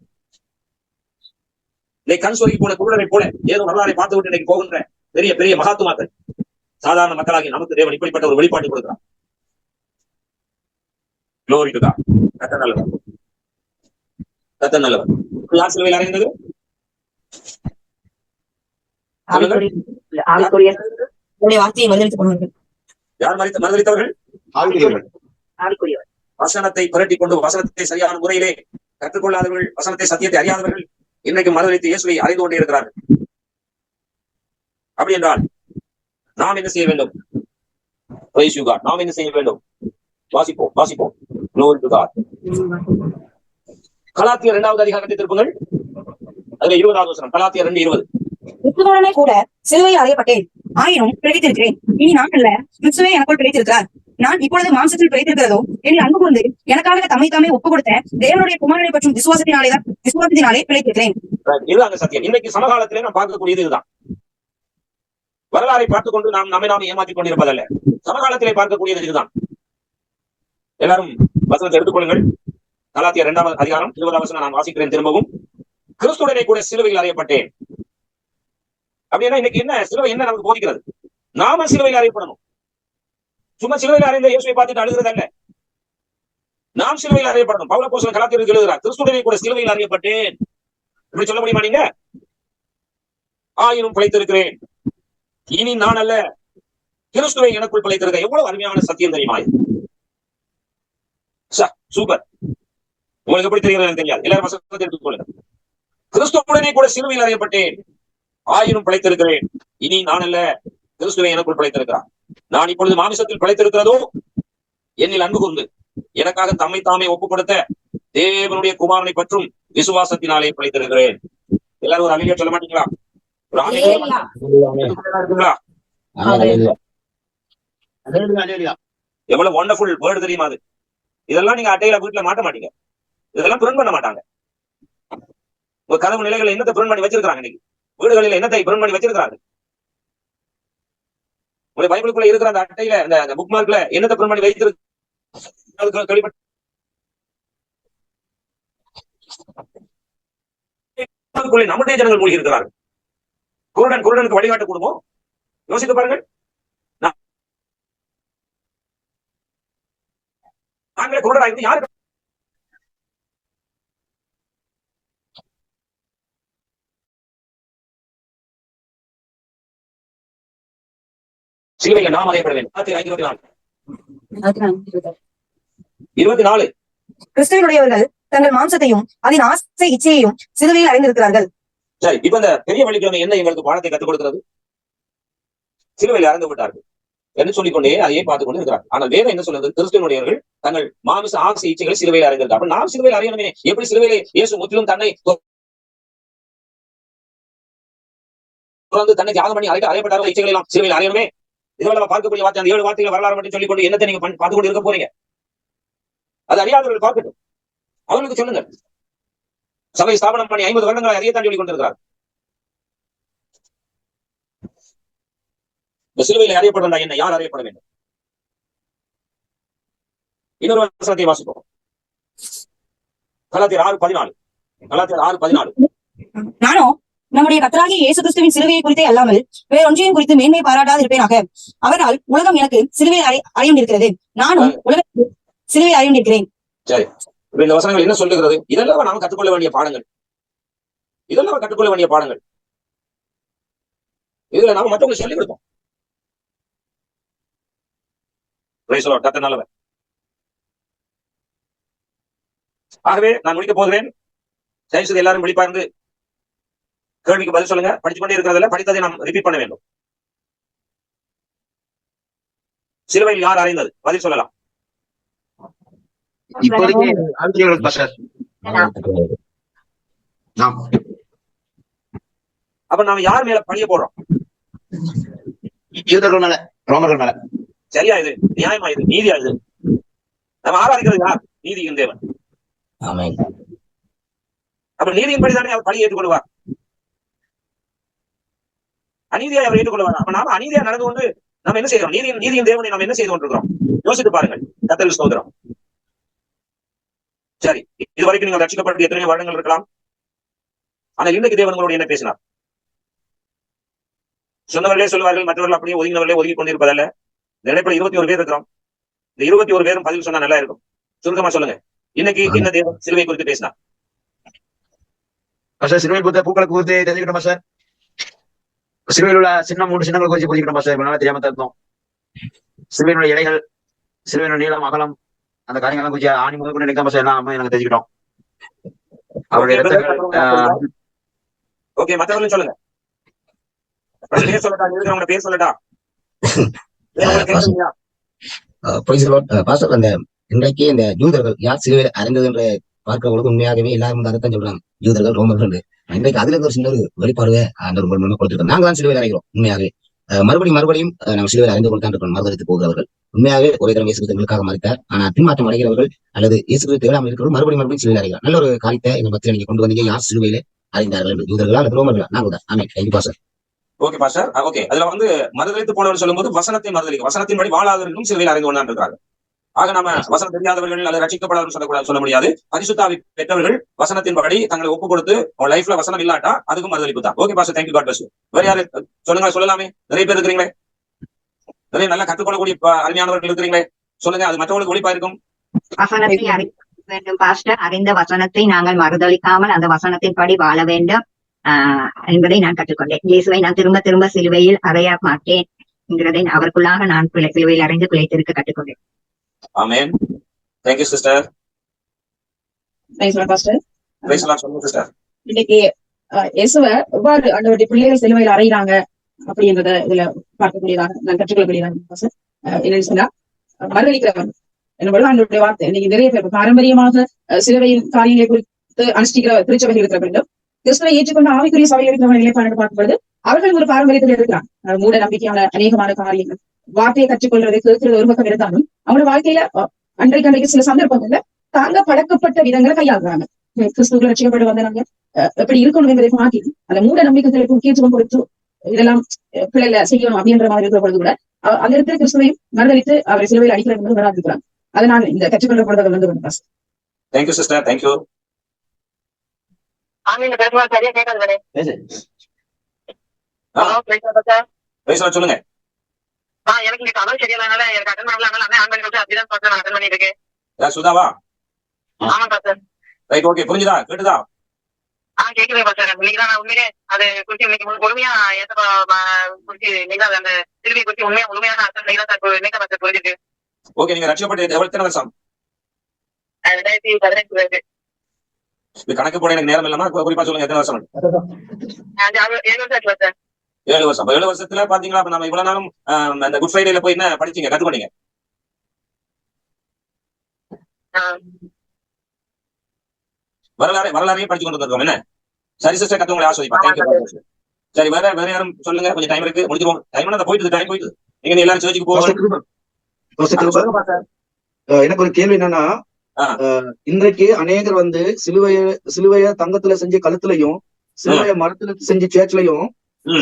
இன்னைக்கு கண் சொருகி போன குருடனை போல ஏதோ வரலாறை பார்த்து விட்டு இன்னைக்கு போகின்ற பெரிய பெரிய மகாத்துமாக்கள், சாதாரண மக்களாகி நமக்கு தேவன் இப்படிப்பட்ட ஒரு வெளிப்பாட்டை கொடுக்கிறார். Glory to God. கர்த்தர் நல்லவர், கர்த்தர் நல்லவர். யார் சிலுவையில் அறைந்தது? யார் மறுதலித்தவர்கள்? வசனத்தை புரட்டி கொண்டு வசனத்தை சரியான முறையிலே கற்றுக்கொள்ளாதவர்கள், வசனத்தை சத்தியத்தை அறியாதவர்கள் இன்றைக்கு மறுதலித்து இயேசுவை அறிந்து கொண்டே இருக்கிறார்கள். அப்படி என்றால் நாம் என்ன செய்ய வேண்டும்? Praise you God. நாம் என்ன செய்ய வேண்டும்? வாசிப்போம். Glory to God. கலாத்தியர் 2வது அதிகாரத்தை திருப்புங்கள். அதுல 20வது வசனம். கலாத்தியர் 2:20. கிறிஸ்துவுடனே கூட சிலுவையில் அறையப்பட்டேன், ஆயினும் பிழைத்திருக்கிறேன். இனி நான் அல்ல, கிறிஸ்துவே எனக்குள் பிழைத்திருக்கிறார். நான் இப்பொழுது மாம்சத்தில் பிழைத்திருக்கிறதோ என்னை அன்பு கொண்டு எனக்காக தம்மை தாமே ஒப்புக் கொடுத்த தேவனுடைய குமாரனை பற்றும் விசுவாசத்தினாலே பிழைத்திருக்கிறேன். இதுதான் சத்தியம். இன்னைக்கு சமகாலத்திலே நாம் பார்க்கக்கூடியது இதுதான். வரலாறை பார்த்துக் கொண்டு நாம் நாமே ஏமாற்றிக் கொண்டிருப்பதல்ல, சமகாலத்திலே பார்க்கக்கூடியது இதுதான். எல்லாரும் வசனத்தை எடுத்துக்கொள்ளுங்கள். கலாத்தியர் 2வது அதிகாரம் 20வது வசனம் நான் வாசிக்கிறேன் திரும்பவும். கிறிஸ்துவுடனே கூட சிலுவையில் அறையப்பட்டேன். அப்படின்னா இன்னைக்கு என்ன சிலுவை என்ன நமக்கு போதிக்கிறது? நாம சிலுவையில் அறையப்படணும். சும்மா சிலுவையில் அறைந்த இயேசுவை பார்த்துட்டு அழுகிறது அல்ல, நாம் சிலுவையில் அறையப்படணும். பவுல் அப்போஸ்தலன் கலாத்தியருக்கு எழுதுகிறார், கிறிஸ்துவுடனே கூட சிலுவையில் அறையப்பட்டேன். இப்படி சொல்ல முடியுமா நீங்க? ஆயினும் பிழைத்திருக்கிறேன், இனி நான் அல்ல, கிறிஸ்துவை எனக்குள் பிழைத்திருக்க. எவ்வளவு அருமையான சத்தியம் தெரியுமா? சூப்பர். உங்களுக்கு எப்படி தெரிகிறது தெரியாது, எல்லாரும் வசனத்தை எடுத்துக்கொள்ளுங்க. கிறிஸ்துவுடனே கூட சிலுவையில் அறையப்பட்டேன், ஆயினும் பிழைத்திருக்கிறேன், இனி நான் அல்ல, கிறிஸ்துவை எனக்குள் பிழைத்திருக்கிறார். நான் இப்பொழுது மாமிசத்தில் பிழைத்திருக்கிறதோ என்னில் அன்பு கொண்டு எனக்காக தம்மை தாமே ஒப்புக் கொடுத்த தேவனுடைய குமாரனை பற்றும் விசுவாசத்தினாலே பிழைத்திருக்கிறேன். எல்லாரும் ஒரு அலிலியா சொல்ல மாட்டீங்களா? ஒரு எவ்வளவு வண்டர்ஃபுல் வேர்டு தெரியுமா அது? இதெல்லாம் நீங்க அட்டையில வீட்டுல மாட்ட மாட்டீங்க, இதெல்லாம் பிரிண்ட் பண்ண மாட்டாங்க. உங்க கதவு நிலைகளை என்னத்தை பிரிண்ட் பண்ணி வச்சிருக்காங்க? இன்னைக்கு வீடுகளில் என்னத்தை பிரிண்ட் பண்ணி வச்சிருக்காங்க? உங்களுடைய பைபிளுக்குள்ள இருக்கிற அந்த அட்டையில அந்த புக் மார்க்ல என்னத்தை பிரிண்ட் பண்ணி வைத்திருக்கு? நம்முடைய ஜனங்கள் மூழ்கி இருக்கிறார்கள். குருடனுக்கு வழிகாட்ட கொடுப்போம். யோசித்து பாருங்கள். நாங்களே குருடராக இருந்து யாருக்கு சிலுவையில் நாம் அறையப்பட வேண்டும். 24 24. கிறிஸ்துவனுடையவர்கள் தங்கள் மாம்சத்தையும் அதன் ஆசை இச்சையையும் சிலுவையில் அடைந்திருக்கிறார்கள். சரி, இப்ப இந்த பெரிய வெள்ளிக்கிழமை என்ன எங்களுக்கு பாடத்தை கற்றுக் கொடுக்கிறது? சிலுவையில் அறைந்து விட்டார்கள் என்று சொல்லிக்கொண்டே அதையே பார்த்துக் கொண்டு இருக்கிறார். ஆனால் வேதம் என்ன சொல்றது? கிறிஸ்துவனுடையவர்கள் தங்கள் மாமிச ஆசை இச்சைகளை சிலுவையில் அறைந்திருக்கார். அப்ப நாம் சிலுவையில் அறியணுமே. எப்படி சிலுவையிலே இயேசு முற்றிலும் தன்னை தன்னை தியாகம் பண்ணி அறையப்பட்டார்கள்? இச்சைகளை எல்லாம் சிலுவையில் அறியணுமே. இதுவரை நம்ம பார்க்கக்கூடிய வார்த்தை அந்த 7 வார்த்தைகள் வரலாறு மட்டும் சொல்லிக்கொண்டு என்னத்தை நீங்க பார்த்து கொண்டு இருக்க போறீங்க? அது அறியாதவர்கள் பார்க்கட்டும், அவர்களுக்கு சொல்லுங்க. சபை ஸ்தாபனம் பண்ணி 50 வருடங்களை அறியத்தான் சொல்லிக் கொண்டிருக்கிறார். இந்த சிலுவையில் அறியப்பட என்ன? யார் அறியப்பட வேண்டும்? இன்னொரு வசனத்தை வாசிப்போம். கலாத்தியர் 6:14. கலாத்தியர் 6:14. நானோ நம்முடைய கர்த்தராகிய இயேசு கிறிஸ்துவின் சிலுவையை குறித்தே அல்லாமல் வேறொன்றையும் குறித்து மேன்மை பாராட்டாது இருப்பேனாக. அவரால் உலகம் எனக்கு சிலுவையில் அறையுண்டிருக்கிறது, நானும் உலகத்துக்கு சிலுவையில் அறையுண்டிருக்கிறேன். சரி, இந்த வசனங்கள் என்ன சொல்லுகிறது? இதெல்லாம் நாம் கற்றுக்கொள்ள வேண்டிய பாடங்கள். இதெல்லாம் கற்றுக்கொள்ள வேண்டிய பாடங்கள். இதுல நாம மற்றவங்களுக்கு சொல்லிக் கொடுப்போம். கர்த்தர் நல்லவர். ஆகவே நான் முடிக்க போகிறேன். தயவுசெய்து எல்லாரும் விழிப்பார்ந்து கேள்விக்கு பதில் சொல்லுங்க. படித்துக் கொண்டே இருக்கிறதுல படித்ததை நாம் ரிப்பீட் பண்ண வேண்டும். சிலுவையில் யார் அறைந்தது? பதில் சொல்லலாம். அப்ப நாம யார் மேல பழிய போடுறோம்? யூதர்கள் மேல, ரோமர்கள் மேல. சரியா? இது நியாயமா? இது நீதியா? இது நம்ம ஆராதிக்கிறது யார்? நீதியின் தேவன். அப்ப நீதியின்படி தானே அவர் பழி ஏற்றுக்கொள்வார். அநீதியை அவர் ஏற்றுக்கொள்வார். அப்ப நாம அநீதியா நடந்து கொண்டு நம்ம என்ன செய்யறோம்? நீதியின் தேவனை நாம் என்ன செய்து கொண்டிருக்கிறோம்? யோசித்து பாருங்கள். கர்த்தருக்கு ஸ்தோத்திரம். சரி, இதுவரைக்கும் நீங்கள் ரட்சிக்கப்பட்டு எத்தனையோ வருடங்கள் இருக்கலாம். ஆனால் இன்றைக்கு தேவன் உங்களோட என்ன பேசினார்? சொன்னவர்களே சொல்லுவார்கள், மற்றவர்கள் அப்படியே ஒதுங்கினவர்களே ஒதுங்கி கொண்டிருப்பதல்ல. இந்த இடைப்பட 21 பேர் இருக்கிறோம். இந்த 21 பேரும் பதில் சொன்னா நல்லா இருக்கும். சுருக்கமா சொல்லுங்க. இன்னைக்கு என்ன தேவன் சிலுவை குறித்து பேசினார்? சிலுவை குறித்த பூக்களை குறித்து தெரிஞ்சுக்கிட்டோமா சார்? சிலுவையில் உள்ள சின்னம் 3 சின்னங்களை குறித்து புரிஞ்சுக்கிட்டோமா சார்? நல்லா தெரியாம இருந்தோம். சிலுவையினுடைய இலைகள், சிலுவையினுடைய நீளம், அகலம், அந்த காரியங்கள்லாம் குறித்து ஆணி முதல் கொண்டு நினைக்காம சார் எல்லாம் எனக்கு தெரிஞ்சுக்கிட்டோம். அவருடைய ஓகே, மற்றவர்களும் சொல்லுங்க. பேர் சொல்லட்டா? இருக்கிறவங்க பேர் சொல்லட்டா? அந்த இன்றைக்கு இந்த யூதர்கள் யார் சிலுவையில் அறைந்தது என்று பார்க்கிறவங்களுக்கு உண்மையாகவே எல்லாரும் அதைத்தான் சொல்றாங்க. யூதர்கள், ரோமர்கள். இன்றைக்கு அதுல ஒரு சின்ன ஒரு வெளிப்பாடுவே அந்த ஒரு கொடுத்துருக்கோம். நாங்க தான் சிலுவையில் அறைகிறோம். உண்மையாகவே மறுபடியும் நம்ம சிலுவையில் அறிந்து கொண்டு தான் இருக்கோம். மறுதளித்து போகிறவர்கள் உண்மையாகவே ஒரே தரம் இயேசு கிறிஸ்துவுக்காக மறித்தார். ஆனா பின்மாற்றம் அடைகிறவர்கள் அல்லது இயேசு கிறிஸ்து தேடாமல் இருக்கிறவர்கள் மறுபடியும் சிலுவையில் அறைகிறார். நல்ல ஒரு காரியத்தை இந்த பத்தியில நீங்க கொண்டு வந்தீங்க. யார் சிலுவையிலே அறிந்தார்கள்? யூதர்களா அல்லது ரோமர்களா? நாங்க தான். ஆமே, thank you pastor. Okay pastor. Okay, அதுல மறுதளித்து போனவர் சொல்லும்போது வசனத்தை மறுதளிக்கும், வசனத்தின்படி வாழாதவர்களும் சிலுவையில் அறிந்து கொண்டு இருக்கிறாங்க. ஆக நாம வசனம் தெரியாதவர்கள் அல்லது ரட்சிக்கப்படாதவர்கள் சொல்ல முடியாது. பரிசுத்த ஆவி பெற்றவர்கள் வசனத்தின்படி தங்களை ஒப்பு கொடுத்து உங்க லைஃப்ல வசனம் இல்லாட்டா அதுக்கும் மறுதளிப்பு தான். Okay pastor, thank you, god bless you. வேற யாரு சொல்லுங்க? சொல்லலாமே, நிறைய பேர் இருக்கிறீங்களே, நிறைய நல்லா கற்றுக்கொள்ளக்கூடிய அருமையானவர்கள் இருக்கிறீங்களே, சொல்லுங்க. அது மற்றவங்களுக்கு ஒளிப்பா இருக்கும். வசனத்தை அறிய வேண்டும் பாஸ்டர். அறிந்த வசனத்தை நாங்கள் மறுதளிக்காமல் அந்த வசனத்தின்படி வாழ வேண்டும் என்பதை நான் கற்றுக்கொண்டேன். இயேசுவை நான் திரும்ப திரும்ப சிலுவையில் அறைய மாட்டேன் என்கிறதை அவருக்குள்ளாக நான் சிலுவையில் அறைந்து பிழைத்திருக்க கற்றுக்கொண்டேன். ஆமென். Thank you sister. Praise Lord pastor. Praise Lord sister. இன்னைக்கு இயேசுவை எவ்வாறு ஆண்டவருடைய பிள்ளைகள் சிலுவையில் அறையிறாங்க அப்படின்றத இதுல பார்க்கக்கூடியதாக நான் கற்றுக்கொள்ளக்கூடியதாக பாஸ்டர். என்னன்னு சொன்னா, மறுதளிக்கிறவன் என்னோட ஆண்டவருடைய வார்த்தை. இன்னைக்கு நிறைய பேர் பாரம்பரியமாக சிலுவையின் காரியங்களை குறித்து அனுஷ்டிக்கிற திருச்சபைகள் இருக்கிற வேண்டும். கிறிஸ்துவை ஏற்றுக்கொண்ட ஆவிக்குரிய சபையில் இருக்கிறவங்க நிலைப்பாடு பார்க்கும்போது அவர்கள் ஒரு பாரம்பரியத்தில் இருக்கிறாங்க. மூட நம்பிக்கையான அநேகமான காரியங்கள், வார்த்தையை கற்றுக்கொள்றது, கேட்கிறது ஒரு பக்கம் இருந்தாலும் அவங்களோட வாழ்க்கையில அன்றைக்கு சில சந்தர்ப்பங்கள்ல தாங்க பழக்கப்பட்ட விதங்களை கையாளுறாங்க. கிறிஸ்துவ ரட்சிக்கப்பட்டு வந்த நாங்க எப்படி இருக்கணும் என்பதை மாற்றி அந்த மூட நம்பிக்கைகளுக்கு முக்கியத்துவம் கொடுத்து இதெல்லாம் பிள்ளைல செய்யணும் அப்படின்ற மாதிரி இருக்கிற பொழுது கூட அந்த இடத்துல கிறிஸ்துவையும் மறுதளித்து அவரை சிலுவையில் அடிக்கிற என்பது வராதிருக்கிறாங்க. அதை நான் இந்த கற்றுக்கொள்ளப்படுறதை வந்து தேங்க்யூ சிஸ்டர், தேங்க்யூ. சொல்லுங்க. எனக்கு இன்னைக்கு அதான் சரியில்லை, எனக்கு அட்டன் பண்ணல. ஆன்லைன் கிளாஸ் அப்படிதான் பாத்து நான் அட்டன் பண்ணிட்டு இருக்கேன். சுதாவா? ஆமா பாஸ்டர். ரைட், ஓகே, புரிஞ்சுதா? கேட்டுதா? கேக்குது பாஸ்டர். இன்னைக்கு தான் நான் உண்மையிலே அதை குறிச்சு இன்னைக்கு பொறுமையா குறிச்சு இன்னைக்கு அந்த திருவி குறிச்சு உண்மையான அர்த்தம் இன்னைக்கு தான் பாஸ்டர் புரிஞ்சுட்டு. ஓகே, நீங்க ரட்சிக்கப்பட்டு எத்தனை வருஷம்? 2018 இது கணக்கு போட எனக்கு நேரம் இல்லாம குறிப்பா சொல்லுங்க, எத்தனை வருஷம்? 7 வருஷம் ஆச்சு சார். 7 வருஷம். 7 வருஷத்துல பாத்தீங்களா, அப்ப நம்ம இவ்வளவு நாளும் அந்த குட் ஃப்ரைடேல போய் என்ன படிச்சீங்க, கத்துக்கொண்டீங்க? வரலாறையும் படிச்சு கொண்டு வந்திருக்கோம். என்ன சரி சிஸ்டர், கத்துவங்களை ஆஸ்வதிப்பா. தேங்க்யூ. சரி, வேற யாரும் சொல்லுங்க, கொஞ்சம் டைம் இருக்கு, முடிச்சிருவோம். டைம் போயிட்டு டைம் போயிட்டு நீங்க எல்லாரும் சர்ச்சுக்கு போக. எனக்கு ஒரு கேள்வி என்னன்னா, இன்றைக்கு அநேகர் வந்து சிலுவைய தங்கத்துல செஞ்சு கழுத்துலயும், சிலுவைய மரத்துல செஞ்சு சேர்ச்லயும்,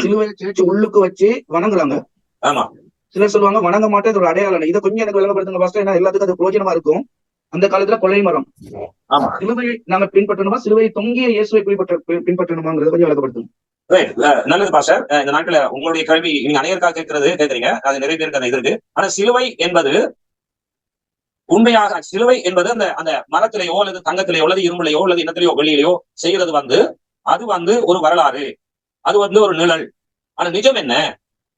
சிலுவைய சேர்ச்சி உள்ளுக்கு வச்சு வணங்குறாங்க. ஆமா, சிலர் சொல்லுவாங்க வணங்க மாட்டேன், இதோட அடையாளம். இதை கொஞ்சம் எனக்கு விளங்கப்படுத்துங்க பாஸ்டர், ஏன்னா எல்லாத்துக்கும் அது பிரயோஜனமா இருக்கும். அந்த காலத்துல கொலை மரம், சிலுவையை நாங்க பின்பற்றணுமா, சிலுவையை தொங்கிய இயேசுவை பின்பற்றணுமாங்கிறத கொஞ்சம் விளக்கப்படுத்துங்க. நல்லது பாஸ்டர். இந்த நாட்கள உங்களுடைய கேள்வி நீங்க அநேகருக்காக கேட்கறீங்க, அது நிறைய பேருக்கு அந்த இது இருக்கு. ஆனா சிலுவை என்பது உண்மையாக, சிலுவை என்பது அந்த மரத்திலேயோ அல்லது தங்கத்திலேயோ அல்லது இரும்புலையோ அல்லது இனத்திலேயோ வெளியிலையோ செய்யறது அது ஒரு வரலாறு, அது ஒரு நிழல். ஆனா நிஜம் என்ன?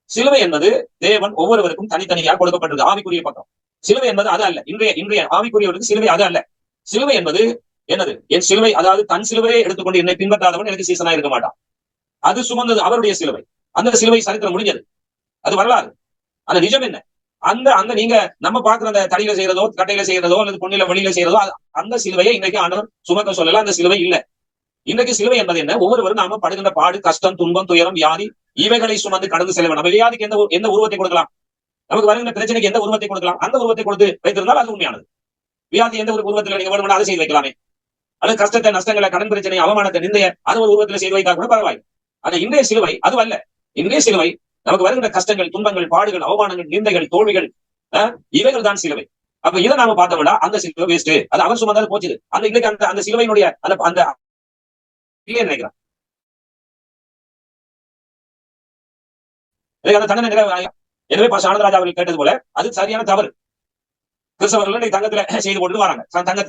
சிலுவை என்பது தேவன் ஒவ்வொருவருக்கும் தனித்தனியாக கொடுக்கப்பட்டது. ஆவிக்குரிய பக்கம் சிலுவை என்பது அது அல்ல. இன்றைய ஆவிக்குரியவருக்கு சிலுவை அது அல்ல. சிலுவை என்பது என்னது? என் சிலுவை, அதாவது தன் சிலுவையை எடுத்துக்கொண்டு என்னை பின்பற்றாதவன் எனக்கு சீசனா இருக்க மாட்டான். அது சுமந்தது அவருடைய சிலுவை. அந்த சிலுவை சரித்திரம் முடிஞ்சது, அது வரலாறு. அந்த நிஜம் என்ன? அந்த நீங்க நம்ம பாக்குற அந்த தடியில செய்யறதோ, கட்டையில செய்யறதோ அல்லது பொண்ணில வெளியில செய்யறதோ, அந்த சிலுவையை இன்றைக்கு ஆண்டவர் சுமக்க சொல்லல. அந்த சிலுவை இல்ல. இன்றைக்கு சிலுவை என்பது என்ன? ஒவ்வொருவரும் நாம படுகின்ற பாடு, கஷ்டம், துன்பம், துயரம், வியாதி இவைகளை சுமந்து கடந்து செல்ல வேண்டும். நம்ம வியாதிக்கு எந்த உருவத்தை கொடுக்கலாம்? நமக்கு வருகின்ற பிரச்சனைக்கு எந்த உருவத்தை கொடுக்கலாம்? அந்த உருவத்தை கொடுத்து வைத்திருந்தால் அது உண்மையானது. வியாதி எந்த ஒரு உருவத்தில் நீங்க வேணும்னா அதை செய்து வைக்கலாமே. அல்லது கஷ்டத்தை, நஷ்டங்களை, கடன் பிரச்சனை, அவமானத்தை, நிந்தைய அது ஒரு உருவத்தில் செய்து வைத்தா கூட பரவாயில்லை. ஆனா இன்றைய சிலுவை அது அல்ல. இன்றைய சிலுவை நமக்கு வருகின்ற கஷ்டங்கள், துன்பங்கள், பாடுகள், அவமானங்கள், நிந்தைகள், தோல்விகள், இவைகள் தான் சிலுவை. அப்ப இதை நாம பார்த்தோம்னா அந்த சிலுவை வேஸ்ட், அது அவர் சுமந்தாலும் போச்சுது. அந்த இன்னைக்கு அந்த சிலுவையினுடைய அந்த நினைக்கிறேன் அந்த தண்டனை நிறைவு. எனவே பாஸ்டர் ஆனந்தராஜா அவர்கள் கேட்டது போல அது சரியான தவறு. கிறிஸ்தவர்கள் தங்கத்துல செய்து போட்டு வராங்க,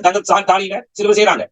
தங்க தாலியில சிலுவை செய்யறாங்க.